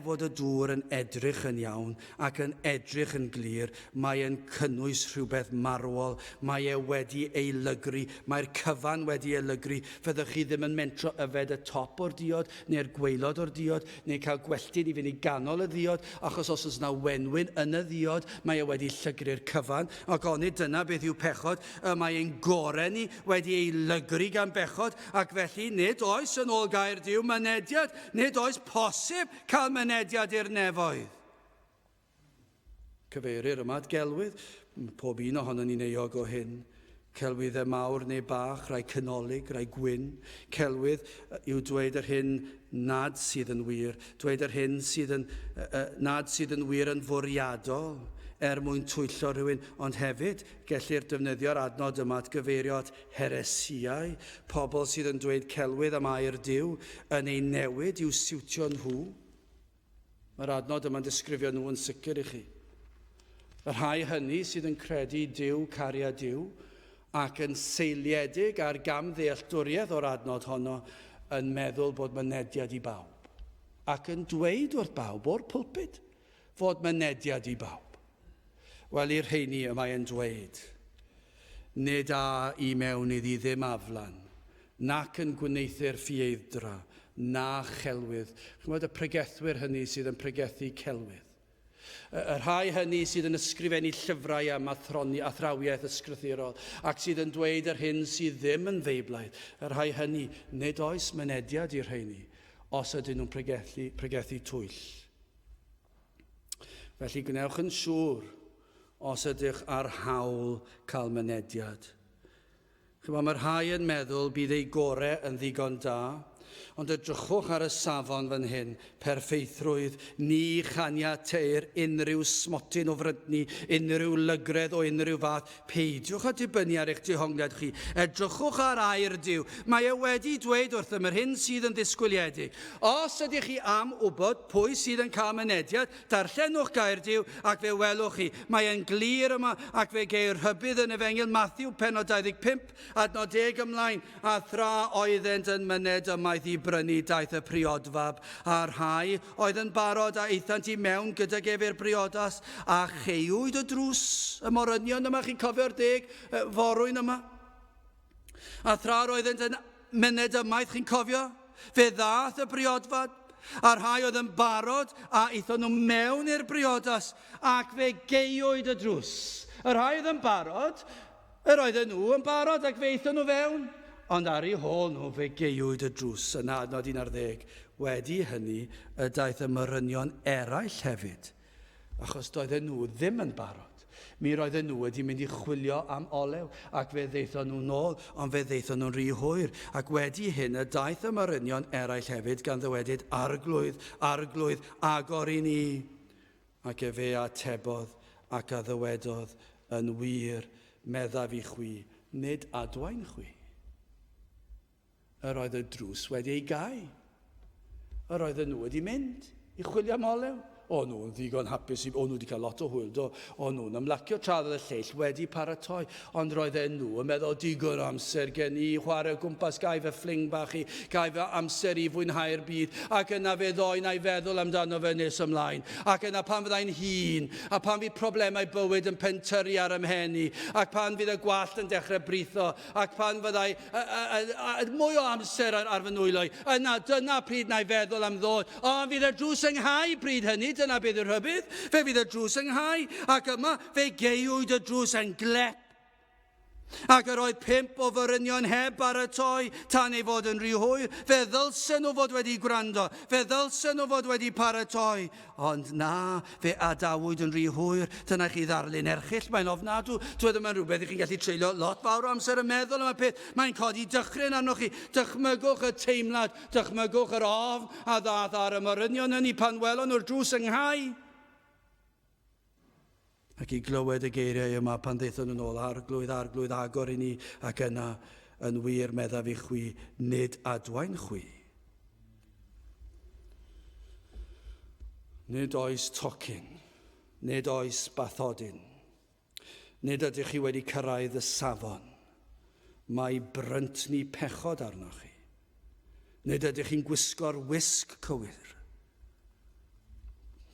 fod y dŵr yn edrych yn iawn ac yn edrych yn glir, mae e'n cynnwys rhywbeth marwol, mae e wedi ei lygru, mae'r cyfan wedi ei lygru, fyddwch chi ddim yn mentro yfed y top o'r diod, neu'r gwaelod o'r diod, neu cael gwelltyn i fynd i ganol y diod, achos os oes yna wenwyn yn y diod, mae e wedi llygru'r cyfan, ac oni dyna beth yw pechod, mae ein gorau ni wedi ei lygru gan bechod, ac felly nid oes yn ôl gair Duw mynediad, nid oes posib cael mynediad i'r nefoedd. Cyfeirir yma at gelwydd, pob un ohonon ni'n euog o hyn. Celwyddau mawr neu bach, rai cynolig, rai gwyn. Celwydd yw dweud yr hyn nad sydd yn wir, dweud yr hyn nad sydd yn wir yn fwriadol, mwyn twyllo rhywun, ond hefyd gellir defnyddio'r adnod yma at gyfeirio at heresiau, pobl sydd yn dweud celwydd am air Duw yn ei newid i'w siwtio nhw. Mae'r adnod yma'n disgrifio nhw yn sicr i chi. Y rhai hynny sydd yn credu Duw, cariad Duw, ac yn seiliedig ar gamddealltwriaeth o'r adnod honno yn meddwl bod mynediad i bawb. Ac yn dweud wrth bawb o'r pwlpid fod mynediad i bawb. Wel, i'r rheini y mae'n dweud, nid a i mewn iddi ddim aflan, nac yn gwneithio'r ffieithdra, na chelwydd. Chymod y pregethwyr hynny sydd yn pregethu celwydd. Y rhai hynny sydd yn ysgrifennu llyfrau am athrawiaeth ysgrythurol ac sydd yn dweud yr hyn sydd ddim yn feiblaidd. Y rhai hynny, nid oes mynediad i'r rheini os ydyn nhw'n pregethu twyll. Felly gwnewch yn siŵr os ydych ar hawl cael mynediad. Mae'r rhai yn meddwl bydd ei gorau yn ddigon da, ond edrychwch ar y safon fan hyn, perffeithrwydd, ni chaniateir unrhyw smotyn o frydni, unrhyw lygredd o unrhyw fath. Peidiwch a dibynnu ar eich dehongliad chi. Edrychwch ar air Duw. Mae e wedi dweud wrthym yr hyn sydd yn ddisgwyliedig. Os ydych chi am wybod pwy sydd yn cael mynediad, darllenwch gair Duw ac fe welwch chi. Mae e'n glir yma ac fe geir hybydd yn Efengyl Mathew, pennod 25, adnod 10 ymlaen, a thra oeddent yn myned ymaith i brynu daeth y priodfab, a rhai oedd yn barod a eithant i mewn gyda gefer briodas, a cheiwyd y drws, y morynion yma, chi'n cofio'r 10 forwyn yma? A thra'r oeddent yn myned ymaith, chi'n cofio? Fe ddath y briodfab, a rhai oedd yn barod a eithon nhw mewn i'r briodas, ac fe geiwyd y drws. Y rhai oedd yn barod, yr oedden nhw yn barod ac fe eithon nhw fewn, ond ar ei hôl nhw fe geiwyd y drws yn adnod 11. Wedi hynny, y daeth y morynion eraill hefyd, achos doedden nhw ddim yn barod. Mi roedden nhw wedi mynd i chwilio am olew, ac fe ddeithon nhw nôl, ond fe ddeithon nhw'n rhy hwyr. Ac wedi hyn, y daeth y morynion eraill hefyd, gan ddywedyd arglwydd, arglwydd, agor i ni. Ac fe atebodd ac a ddywedodd, yn wir, meddaf i chwi, nid adwain chwi. Yr oedd y drws wedi ei gau. Yr oedden nhw wedi mynd i chwilio am olew. O nhw'n ddigon hapus, o nhw wedi cael lot o hwyl, o nhw'n ymlacio traddod y lleill wedi paratoi, ond roedden nhw yn meddwl digon amser gen i chwarae gwmpas, gai fe ffling bach i, gai fe amser i fwynhau'r byd, ac yna fe ddoi na'i feddwl amdano fe nes ymlaen, ac yna pan fyddai'n hun, a pan fydd problemau bywyd yn pentyrru ar ymhen i, ac pan fydd y gwallt yn dechrau britho, ac pan fyddai mwy o amser ar fy nwylo, dyna pryd na'i feddwl am ddod, ond fydd y drws yng nghau pryd hynny, dyna bydd y rhybydd, fe fydd y drws yng nghau, ac yma fe geiwyd y drws yn glep. Ac yr oedd 5 o forynion heb baratoi tan ei fod yn rhy hwyr. Fe ddylsen nhw fod wedi gwrando, fe ddylsen nhw fod wedi paratoi. Ond na, fe adawyd yn rhy hwyr. Dyna chi ddarlun erchill, mae'n ofnadw. Dwi mae'n rhywbeth i chi'n gallu treulio lot fawr o amser yn meddwl am y peth. Mae'n codi dychryn arnoch chi. Dychmygwch y teimlad, dychmygwch yr ofn a ddath ar y morynion hynny pan welon nhw'r drws yng nghau. Ac i glywed y geiriau yma pan ddeithon nhw'n ôl, arglwydd, arglwydd, agor i ni, ac yna yn wir meddaf i chwi, nid adwain chwi. Nid oes tocyn, nid oes bathodyn, nid ydych chi wedi cyrraedd y safon, mae brynt ni pechod arnoch chi. Nid ydych chi'n gwisgo'r wisg cywir.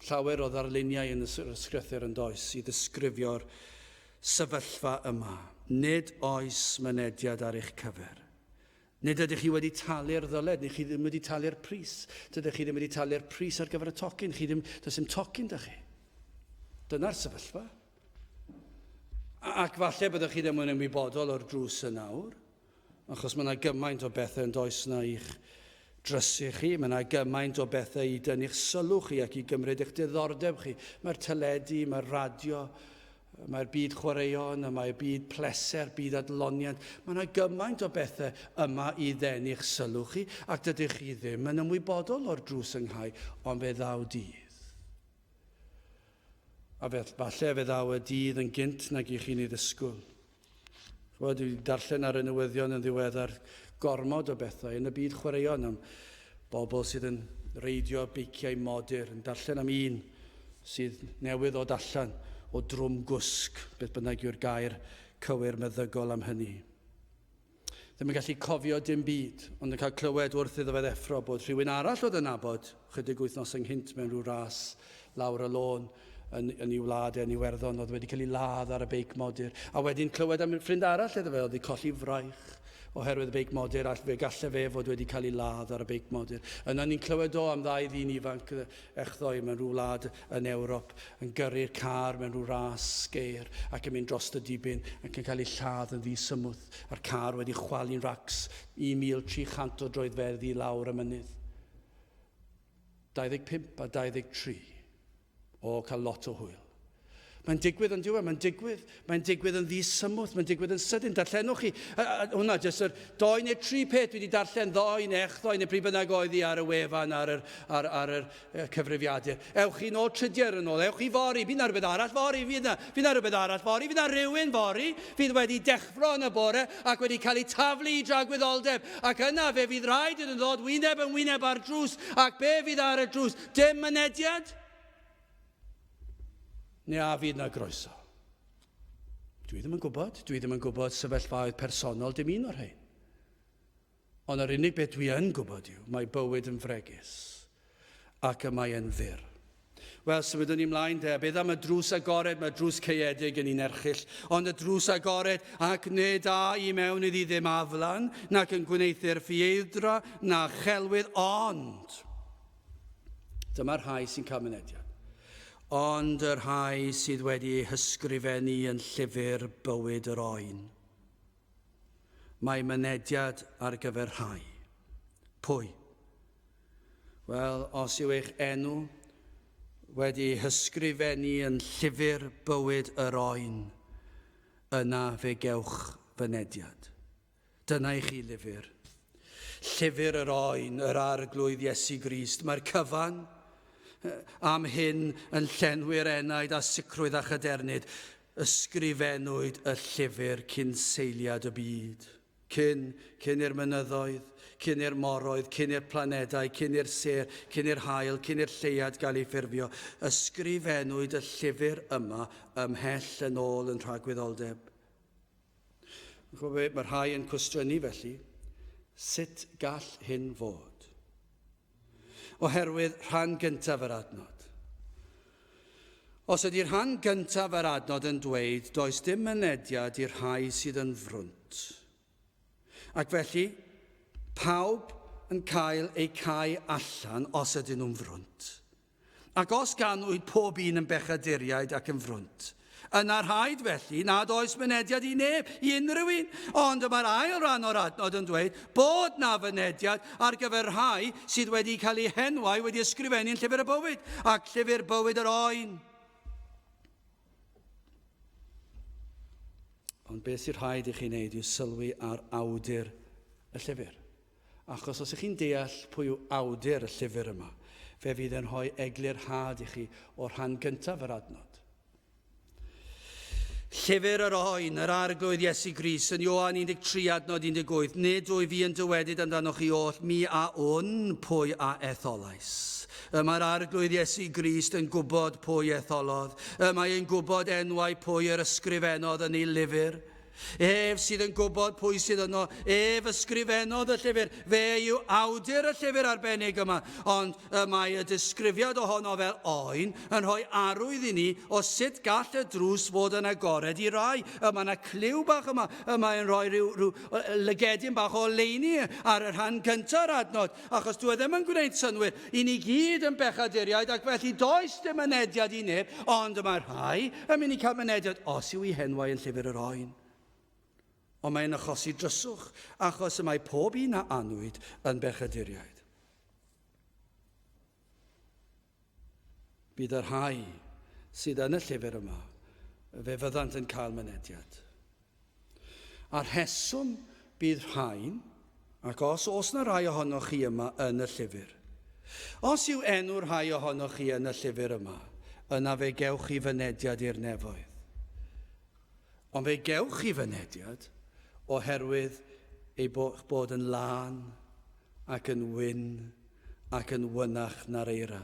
Llawer o ddarluniau yn y sgrythyr yn does i ddisgrifio'r sefyllfa yma. Nid oes mynediad ar eich cyfer. Nid ydych chi wedi talu'r ddyled, neu chi ddim wedi talu'r pris. Dydych chi ddim wedi talu'r pris ar gyfer y tocyn. Does dim tocyn da chi. Dyna'r sefyllfa. Ac falle byddwch chi ddim yn ymwybodol o'r drws yn awr, achos mae yna gymaint o bethau yn does na i'ch drysu chi, mae yna gymaint o bethau i dynnu'ch sylw chi ac i gymryd eich diddordeb chi. Mae'r teledu, mae'r radio, mae'r byd chwaraeon, mae'r byd pleser, byd adloniant. Mae yna gymaint o bethau yma i ddennu'ch sylw chi, ac dydych chi ddim yn ymwybodol o'r drws yng nghau, ond fe ddaw dydd. A falle fe ddaw y dydd yn gynt nag i chi'n ei ddisgwyl. Dwi darllen ar y newyddion yn ddiweddar gormod o bethau yn y byd chwaraeon am bobl sydd yn reidio beiciau modur, yn darllen am un sydd newydd o allan o drwm gwsg, beth bynnag yw'r gair cywir meddygol am hynny. Ddim yn gallu cofio dim byd, ond yn cael clywed wrth iddo fe ddeffro bod rhywun arall oedd yn nabod chydig wythnos ynghynt mewn rhyw ras lawr y lôn yn ei wlad yn Iwerddon, oedd wedi cael ei ladd ar y beic modur. A wedyn clywed am ffrind arall iddo fe, oedd wedi colli fraich oherwydd y beic modur, a galle fe fod wedi cael ei ladd ar y beic modur. Yna ni'n clywed o am ddau ddyn ifanc echddoe mewn rhyw wlad yn Ewrop, yn gyrru'r car mewn rhyw ras sgeir ac yn mynd dros y dibyn ac yn cael ei lladd yn ddisymwth. A'r car wedi chwalu'n racs 1,300 o droedfeddi lawr y mynydd. 25 a 23. O cael lot o hwyl. Mae'n digwydd yn diwedd, mae'n digwydd yn ddisymwth, mae'n digwydd yn sydyn. Darllenwch chi, hwnna jyst yr 2 neu 3 peth wedi darllen, 2 neu 8 neu pryd bynnag oedd hi ar y wefan ar yr cyfrifiadur. Ewch chi nôl trydiau yn ôl, ewch chi fori, fydd na rhywbeth arall fori, fydd na rhywun fori, fydd wedi dechfro yn y bore ac wedi cael ei taflu i dragwyddoldeb. Ac yna fe fydd rhaid yn ddod wyneb yn wyneb ar drws, ac be fydd ar y drws? Dim mynediad? Neu a fydd na groeso? Dwi ddim yn gwybod sefyllfaoedd personol dim un o'r rhain. Ond yr unig beth dwi yn gwybod yw, mae bywyd yn fregus ac y mae yn fyr. Wel, symudwn ni ymlaen de, beth am y drws agored, mae drws caeedig yn un erchill, ond y drws agored ac nid a i mewn iddi ddim aflan, nac yn gwneithio'r ffieildra na chelwydd, ond dyma'r rhai sy'n cael mynediad. Ond yr rhai sydd wedi hysgrifennu yn llyfr bywyd yr oen. Mae mynediad ar gyfer rhai. Pwy? Wel, os yw eich enw wedi hysgrifennu yn llyfr bywyd yr oen, yna fe gewch fynediad. Dyna i chi lyfr. Llyfr yr oen, yr arglwydd Iesu Grist. Mae'r cyfan am hyn yn llenwi'r enaid a sicrwydd a chydernid. Ysgrifennwyd y llyfr cyn seiliad y byd. Cyn i'r mynyddoedd, cyn i'r moroedd, cyn i'r planedau, cyn i'r ser, cyn i'r haul, cyn i'r lleiad gael ei ffurfio. Ysgrifennwyd y llyfr yma ymhell yn ôl yn rhagwyddoldeb. Mae rhai yn cwestiynu felly, sut gall hyn fod? Oherwydd rhan gyntaf yr adnod. Os ydy'r rhan gyntaf yr adnod yn dweud, does dim mynediad i'r rhai sydd yn frwnt. Ac felly, pawb yn cael eu cau allan os ydyn nhw'n frwnt. Ac os ganwyd pob un yn bechaduriaid ac yn frwnt, yna rhaid felly nad oes mynediad i neb, i unrhyw un. Ond mae'r ail ran o'r adnod yn dweud bod na fynediad ar gyfer rhai sydd wedi cael eu henwau wedi ysgrifennu'n llyfr y bywyd ac llyfr bywyd yr oen. Ond beth sy'n rhaid i chi wneud yw sylwi ar awdur y llyfr. Achos os ych chi'n deall pwy yw awdur y llyfr yma, fe fydd yn rhoi eglurhad i chi o'r rhan gyntaf yr adnod. Llyfr yr oen, yr arglwydd Iesu Grist, yn Ioan 13 adnod 18, nid wyf fi yn dywedyd amdanoch chi oll, mi a wn pwy a etholais. Mae'r arglwydd Iesu Grist yn gwybod pwy etholodd. Mae'n gwybod enwau pwy yr ysgrifennodd yn ei lyfr. Ef sydd yn gwybod pwy sydd yno, ef ysgrifennodd y llyfr. Fe yw awdur y llyfr arbennig yma, ond mae y disgrifiad ohono fel oen yn rhoi arwydd i ni o sut gall y drws fod yn agored i rai. Mae yna cliw bach yma, mae'n rhoi rhyw lygedyn bach o leini ar y rhan gyntaf'r adnod, achos dwi ddim yn gwneud synwyr. I ni gyd yn bechaduriaid, ac felly does dim mynediad i neb, ond mae rhai yn mynd i cael mynediad os yw ei henwau yn llyfr yr oen. Ond mae'n achosi dryswch, achos y mae pob un a anwyd yn bechaduriaid. Bydd yr rhai sydd yn y llyfr yma, fe fyddant yn cael mynediad. A'r rheswm bydd rhain, ac os na rai ohonoch chi yma yn y llyfr, os yw enw'r rhai ohonoch chi yn y llyfr yma, yna fe gewch chi fynediad i'r nefoedd. Ond fe gewch chi fynediad oherwydd ei bod yn lân ac yn wyn ac yn wynach na'r eira.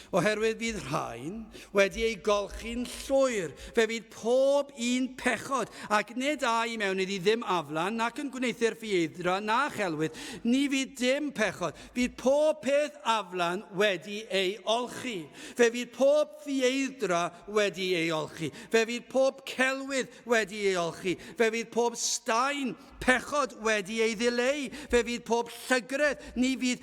Oherwydd bydd rhain wedi ei golchi'n llwyr, fe fydd pob un pechod, ac nid a i mewn iddi ddim aflan, nac yn gwneithio'r ffieidra na chelwydd, ni fydd dim pechod. Fydd pob peth aflan wedi ei olchi. Fe fydd pob ffieidra wedi ei olchi. Fe fydd pob celwydd wedi ei olchi. Fe fydd pob staen pechod wedi ei ddileu. Fe fydd pob llygredd, ni fydd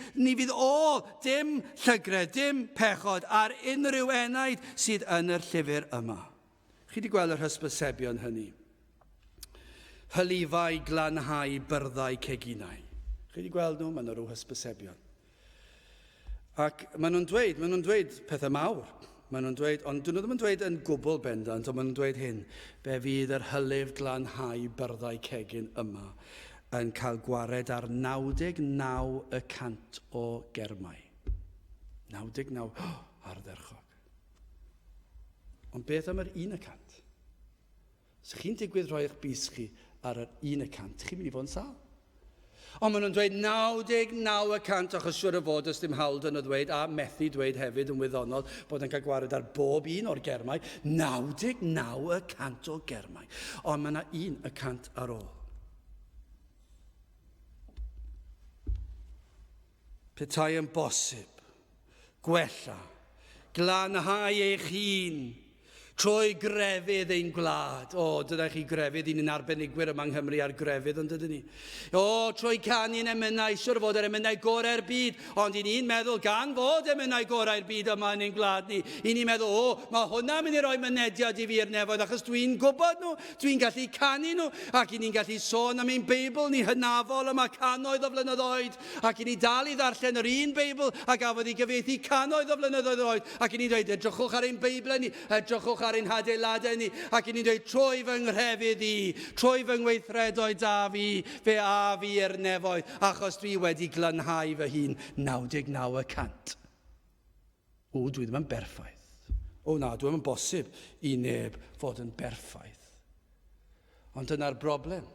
dim llygredd, dim pechod ar unrhyw enaid sydd yn yr llyfr yma. Chi wedi gweld yr hysbysebion hynny? Hylifau glanhau byrddau ceginau. Chi wedi gweld nhw? Maen nhw rhyw hysbysebion. Ac maen nhw'n dweud pethau mawr. Maen nhw'n dweud, ond dyn nhw ddim yn dweud yn gwbl bendant, ond maen nhw'n dweud hyn. Fe fydd yr hylif glanhau byrddau cegin yma yn cael gwared ar 99% o germau. 99 ardderchog. Ond beth am yr 1%? So chi'n digwydd rhoi eich bus chi ar yr 1%, chi'n mynd i fod yn sal. Ond maen nhw'n dweud 99% achos siwr o fod ys dim hawl dyn nhw ddweud, a methu dweud hefyd yn wyddonol bod yn cael gwared ar bob un o'r germau, 99% o germau. Ond mae yna 1% ar ôl. Petai yn bosib, gwella, glanhau eich hun, Trwy grefydd ein gwlad. O, dyna chi grefydd, un arbenigwyr yma yng Nghymru ar grefydd, ond ydyn ni. O, trwy canu'n emynau, siwr fod yr emynau gorau'r byd, ond i ni'n meddwl gan fod emynau gorau'r byd yma yn ein gwlad ni. I ni'n meddwl, o, mae hwnna mynd i roi mynediad i fi i'r nefoedd, achos dwi'n gwybod nhw, dwi'n gallu canu nhw, ac i ni'n gallu sôn am ein Beibl ni hynafol yma cannoedd o flynyddoedd, ac i ni dal i ddarllen yr un Beibl, a gafodd i gyfieithu cannoedd o flynyddoedd oed, ac i ni'n dweud, edrychwch ar ein Beibl ni, edrychwch ar ein hadeiladau ni, ac i ni'n dweud, trwy fy nghrefydd i, trwy fy ngweithredoedd da fi, fe a fi i'r nefoedd, achos dwi wedi glanhau fy hun 99%. O, dwi ddim yn berffaith. O na, dwi ddim yn bosib i neb fod yn berffaith. Ond dyna'r broblem.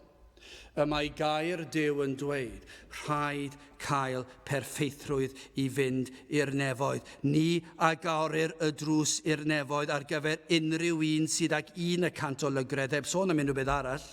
Y mae gair Duw yn dweud, rhaid cael perffeithrwydd i fynd i'r nefoedd. Ni agorir y drws i'r nefoedd ar gyfer unrhyw un sydd ag 100 o lygredd, heb sôn am unrhyw beth arall.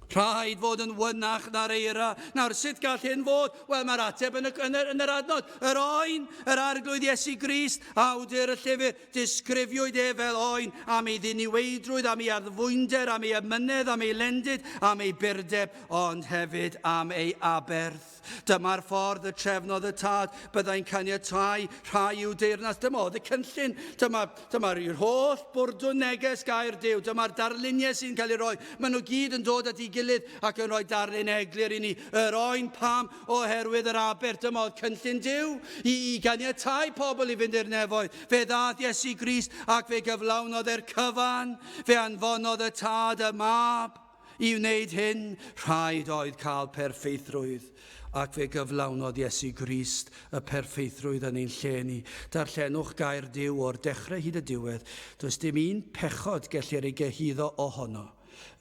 Rhaid fod yn wynach na'r eira. Nawr, sut gall hyn fod? Wel, mae'r ateb yn yr adnod. Yr oen, yr arglwydd Iesu Grist, awdur y llyfr, disgrifiwyd fel oen am ei ddiniweidrwydd, am ei addfwynder, am ei ymynedd, am ei lendyd, am ei byrdeb, ond hefyd am ei aberth. Dyma'r ffordd y trefnodd y tad, byddai'n caniatáu rhai i'w deyrnas. Dyma oedd y cynllun. Dyma'r holl bwrdwn neges gair Duw. Dyma'r darluniau sy'n cael ei roi. Maen nhw gyd yn dod at ei gilydd ac yn rhoi darlun eglir i ni. Yr oen pam oherwydd yr aber. Dyma oedd cynllun Duw i ganiatáu pobl i fynd i'r nefoedd. Fe ddath Iesu Grist ac fe gyflawnodd e'r cyfan. Fe anfonodd y tad y mab i wneud hyn. Rhaid oedd cael perffeithrwydd. Ac fe gyflawnodd Iesu Grist y perffeithrwydd yn ein lle ni. Darllenwch gair Duw o'r dechrau hyd y diwedd. Does dim un pechod gellir ei gyhuddo ohono.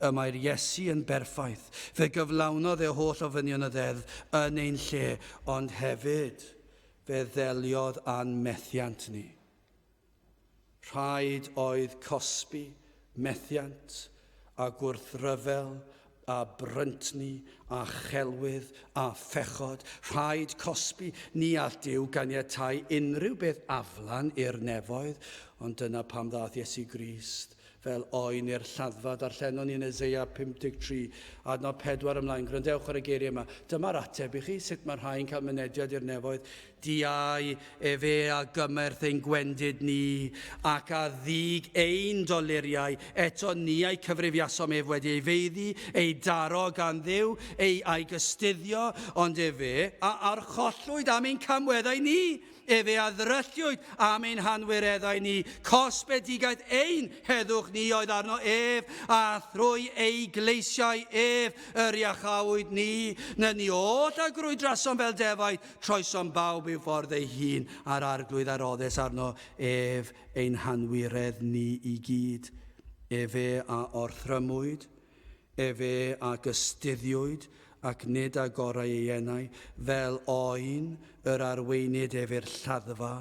Y mae'r Iesu yn berffaith. Fe gyflawnodd ei holl ofynion y ddeddf yn ein lle, ond hefyd fe ddeliodd a'n methiant ni. Rhaid oedd cosbi, methiant a gwrthryfel, a bryntni, a chelwydd, a phechod. Rhaid cosbi ni all Duw ganiatáu unrhyw beth aflan i'r nefoedd, ond dyna pam ddath Iesu Grist fel oen i'r lladdfa. Darllenon ni yn Eseia 53, adnod 4 ymlaen. Gwrandewch ar y geiriau yma. Dyma'r ateb i chi, sut mae rhai'n cael mynediad i'r nefoedd. Diau fe a gymerth ein gwendid ni, ac a ddig ein doluriau, eto ni a'i cyfrifiasom ef wedi ei feiddi, ei daro gan Dduw, a'i gystuddio, ond fe a archollwyd am ein camweddau ni. Fe a ddrylliwyd am ein hanwireddau ni. Cosbedigaeth ein heddwch ni oedd arno ef, a thrwy ei gleisiau ef yr iachawyd ni. Na ni oll a grwydrasom fel defaid, troesom bawb i'w ffordd ei hun, a'r arglwydd aroddus arno ef ein hanwiredd ni i gyd. Fe a orthrymwyd, fe a gystuddiwyd, ac nid agorau ei enau, fel oen yr arweinid efo'r lladdfa,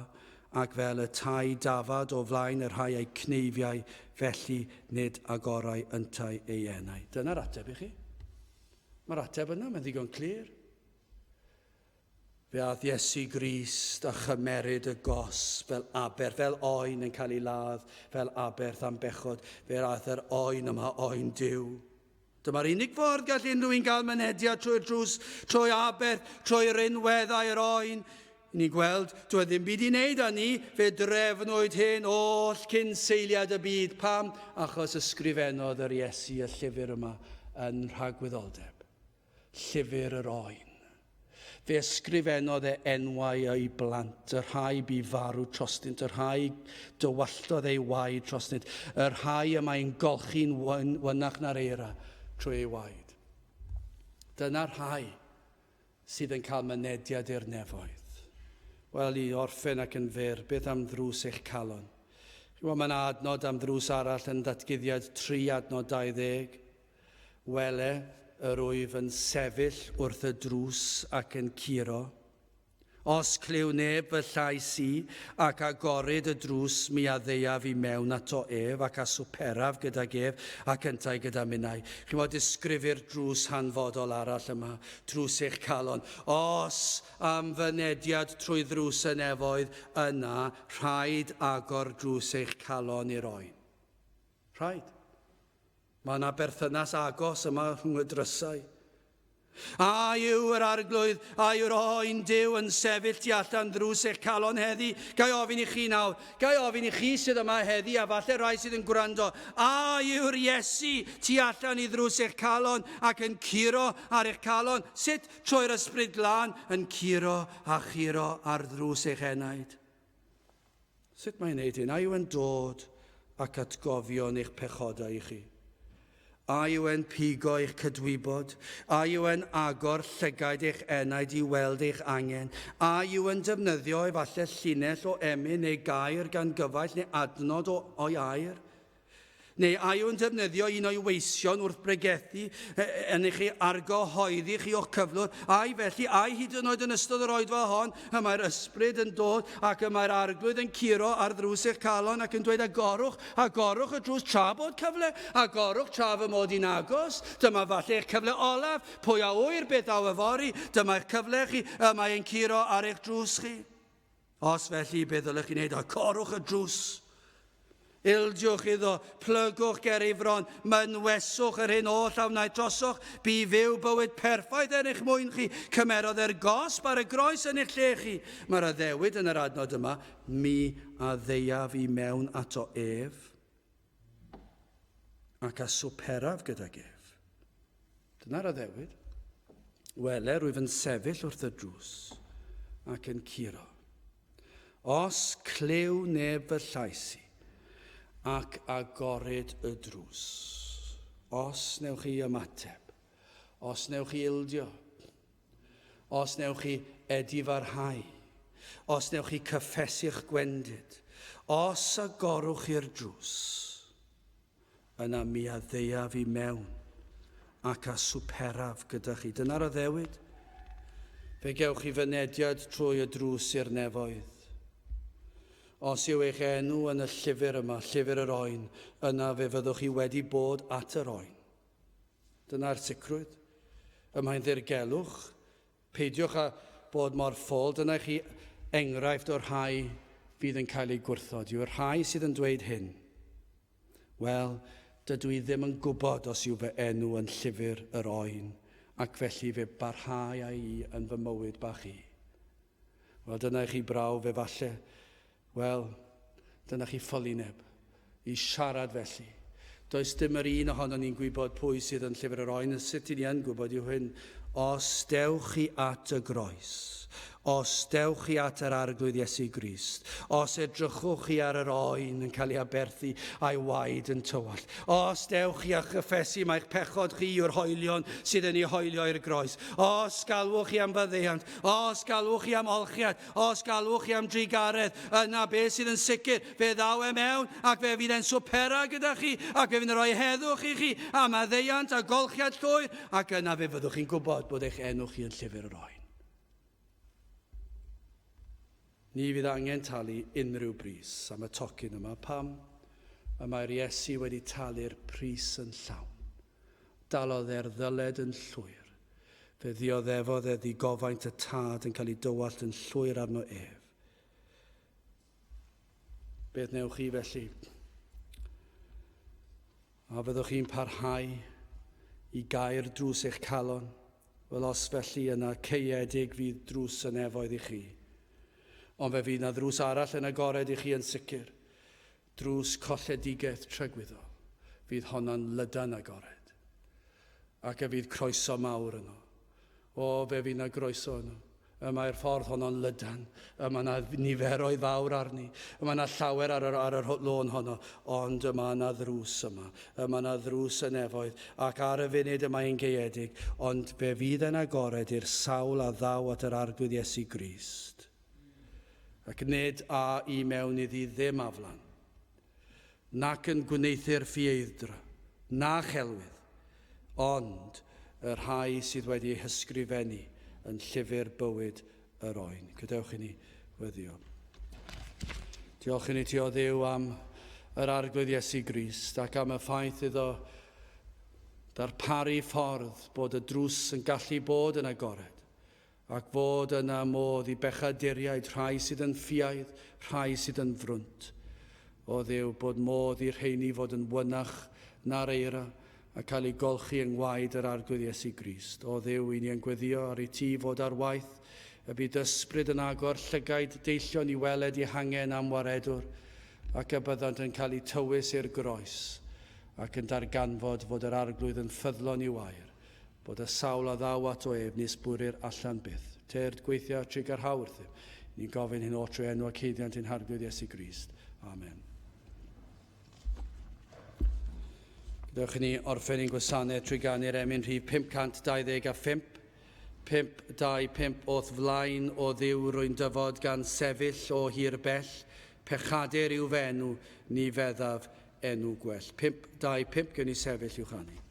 ac fel y tai dafad o flaen yr rhai ei cneifiau, felly nid agorau yntau ei enau. Dyna'r ateb i chi. Mae'r ateb yna, mae'n ddigon clir. Fe ath Iesu Grist a chymeryd y gos fel aber, fel oen yn cael ei ladd, fel aberth am bechod. Fe ath yr oen yma, oen Duw. Dyma'r unig ffordd gall unrhyw un gael mynediad trwy'r drws, trwy aberth, trwy'r unweddau'r oen. Ni'n gweld, dwi ddim byd i wneud â ni, fe drefnwyd hyn oll cyn seiliad y byd. Pam? Achos ysgrifennodd yr Iesu y llyfr yma yn rhagwyddoldeb. Llyfr yr oen. Fe ysgrifennodd enwau ei blant, yr rhai bu farw trosnynt, yr rhai dywalltodd ei waed trosnynt, yr rhai yma'n golchi'n wynach na'r eira trwy ei waed. Dyna'r rhai sydd yn cael mynediad i'r nefoedd. Wel, i orffen ac yn fyr, beth am ddrws eich calon? Mae'n adnod am ddrws arall yn datguddiad 3 adnod 20. Wele yr wyf yn sefyll wrth y drws ac yn curo. Os clyw neb fy llais i, ac agored y drws mi a ddeiaf i mewn ato ef, ac a swperaf gydag ef, ac yntau gyda minnau. Chi'n modd disgrifio'r drws hanfodol arall yma, drws eich calon. Os am fynediad trwy ddrws y nefoedd yna, rhaid agor drws eich calon i'r oen. Rhaid. Mae yna berthynas agos yma rhwng y drysau. A yw yr arglwydd, a yw'r oen Duw yn sefyll tu allan ddrws eich calon heddi? Gai ofyn i chi nawr, gai ofyn i chi sydd yma heddi, a falle rai sydd yn gwrando, a yw'r Iesu tu allan i ddrws eich calon ac yn curo ar eich calon? Sut trwy'r ysbryd glân yn curo a churo ar ddrws eich enaid? Sut mae'n neud hyn? A yw yn dod ac atgofion eich pechodau i chi? A yw e'n pigo eich cydwybod? A yw e'n agor llygaid eich enaid i weld eich angen? A yw e'n defnyddio efallai llinell o emyn neu gair gan gyfaill neu adnod o'i air? Neu a yw yn defnyddio un o'i weision wrth bregethu yn eich argyhoeddi chi o'ch cyflwr? Ai felly, ai hyd yn oed yn ystod yr oedfa hon, y mae'r ysbryd yn dod ac y mae'r arglwydd yn curo ar ddrws eich calon ac yn dweud agorwch y drws tra bod cyfle, agorwch tra fy mod i'n agos, dyma falle eich cyfle olaf, pwy a wyr beth aw yfori, dyma'ch cyfle chi, y mae'n curo ar eich drws chi. Os felly beth ddylech chi'n neud, agorwch y drws. Ildiwch iddo, plygwch ger ei fron, mynweswch yr hyn oll a wnaeth drosoch, bu fyw bywyd perffaith yn eich mwyn chi, cymerodd gosb ar y groes yn eich lle chi. Mae'r addewid yn yr adnod yma, mi a ddeiaf i mewn ato ef, ac a swperaf gydag ef. Dyna'r addewid. Wele rwyf yn sefyll wrth y drws ac yn curo. Os clyw neb fy llais i, ac agored y drws. Os newch chi ymateb, os newch chi ildio, os newch chi edifarhau, os newch chi cyffesu'ch gwendid, os agorwch i'r drws, yna mi a ddeiaf i mewn ac a swperaf gyda chi. Dyna'r addewid. Fe gewch chi fynediad trwy y drws i'r nefoedd. Os yw eich enw yn y llyfr yma, llyfr yr oen, yna fe fyddwch chi wedi bod at yr oen. Dyna'r sicrwydd. Mae'n ddirgelwch. Peidiwch â bod mor ffôl. Dyna chi enghraifft o'r rhai fydd yn cael ei gwrthod. Yw'r rhai sydd yn dweud hyn. Wel, dydw i ddim yn gwybod os yw fy enw yn llyfr yr oen, ac felly fe barhau â i yn fy mywyd bach i. Wel, dyna chi braw fe falle. Wel, dyna chi ffylineb i siarad felly. Does dim yr un ohono ni'n gwybod pwy sydd yn llyfr yr oen, sut i ni yn gwybod yw hyn. Os dewch chi at y groes, os dewch chi at yr arglwydd Iesu Grist, os edrychwch chi ar yr oen yn cael ei aberthu a'i waed yn tywall, os dewch chi a chyffesu mae'ch pechod chi yw'r hoelion sydd yn ei hoelio i'r groes, os galwch chi am faddeuant, os galwch chi am olchiad, os galwch chi am drigaredd, yna beth sydd yn sicr, fe ddaw e mewn ac fe fydd e'n swpera gyda chi ac fe fydd yn rhoi heddwch i chi a maddeuant a golchiad llwyr ac yna fe fyddwch chi'n gwybod bod eich enw chi yn llyfr yr oen. Ni fydd angen talu unrhyw bris am y tocyn yma pam y mae'r Iesu wedi talu'r pris yn llawn. Dalodd e'r ddyled yn llwyr. Fe ddioddefodd e ddigofaint y tad yn cael ei dywallt yn llwyr arno ef. Beth newch chi felly? A fyddwch chi'n parhau i gair drws eich calon? Wel, os felly yna ceiedig fydd drws y nefoedd i chi. Ond fe fydd yna drws arall yn agored i chi yn sicr. Drws colledigaeth trygwyddol. Fydd honna'n lydan agored. Ac y fydd croeso mawr yno. O, fe fydd yna groeso yno. Mae'r ffordd honno'n lydan. Mae yna niferoedd fawr arni. Mae yna llawer ar yr lôn honno. Ond mae yna ddrws yma. Mae yna ddrws y nefoedd. Ac ar y funud yma ein geedig. Ond fe fydd yn agored i'r sawl a ddaw at yr arglwydd Iesu Grist. Ac nid a i mewn iddi ddim aflan. Nac yn gwneithio'r ffieildra. Na chelwydd. Ond yr rhai sydd wedi hysgrifennu yn llyfr bywyd yr oen. Gadewch i ni weddio. Diolch i ni ti o Dduw am yr arglwydd Iesu Grist ac am y ffaith iddo darparu ffordd bod y drws yn gallu bod yn agored ac fod yna modd i bechaduriaid rhai sydd yn ffiaidd, rhai sydd yn frwnt. O Dduw, bod modd i'r rheini fod yn wynach na'r eira a cael ei golchi yng ngwaed yr arglwydd Iesu Grist. O Dduw, i ni yn gweddio ar ei ti fod ar waith, y bydd ysbryd yn agor llygaid deillion i weled i hangen am waredwr ac y byddant yn cael ei tywys i'r groes ac yn darganfod fod yr arglwydd yn ffyddlon i wair, bod y sawl a ddaw at o ef nes bwri'r allan byth. Teird gweithio trig ar hawrth. Ni'n gofyn hyn o trwy enw ac heiddiant i'n harglwydd Iesu Grist. Amen. Gadewch i ni orffen i'n gwasanaeth trwy ganu'r emyn rhif 525. 525 o'th flaen o Dduw rwy'n dyfod gan sefyll o hir bell, pechadur i'w fenw, ni feddaf enw gwell. 525 gen i sefyll i'w chanu.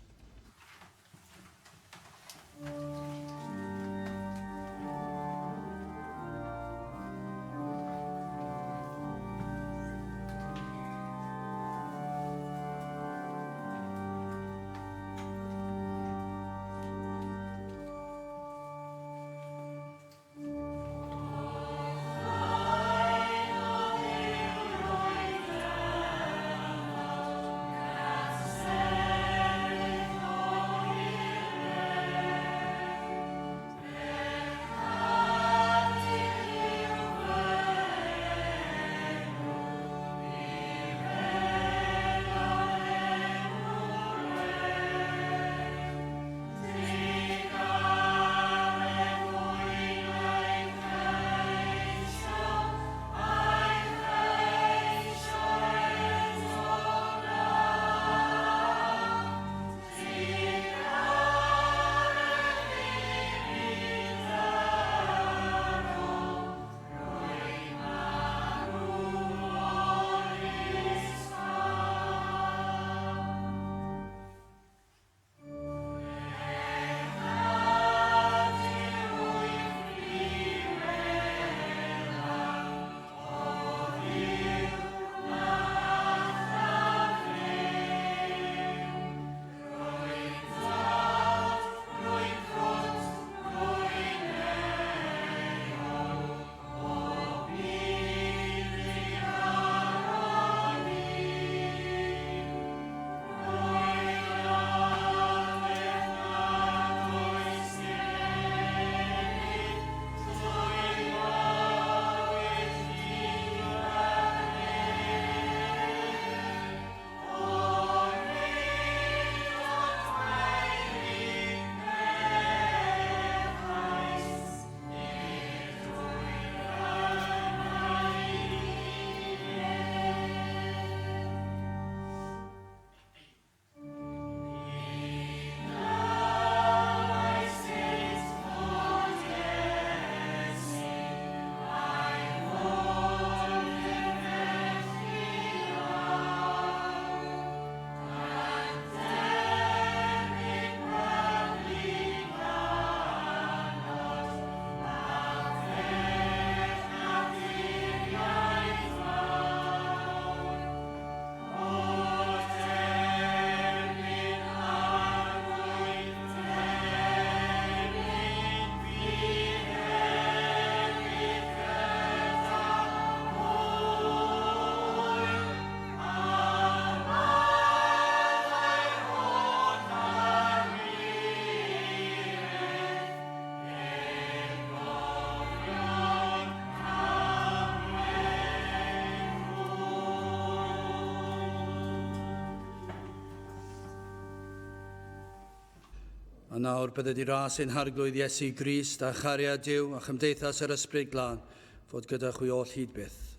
A nawr bydde di ras ein harglwydd Iesu Grist a chariad Duw a chymdeithas yr ysbryd glân fod gyda chwi all hyd byth.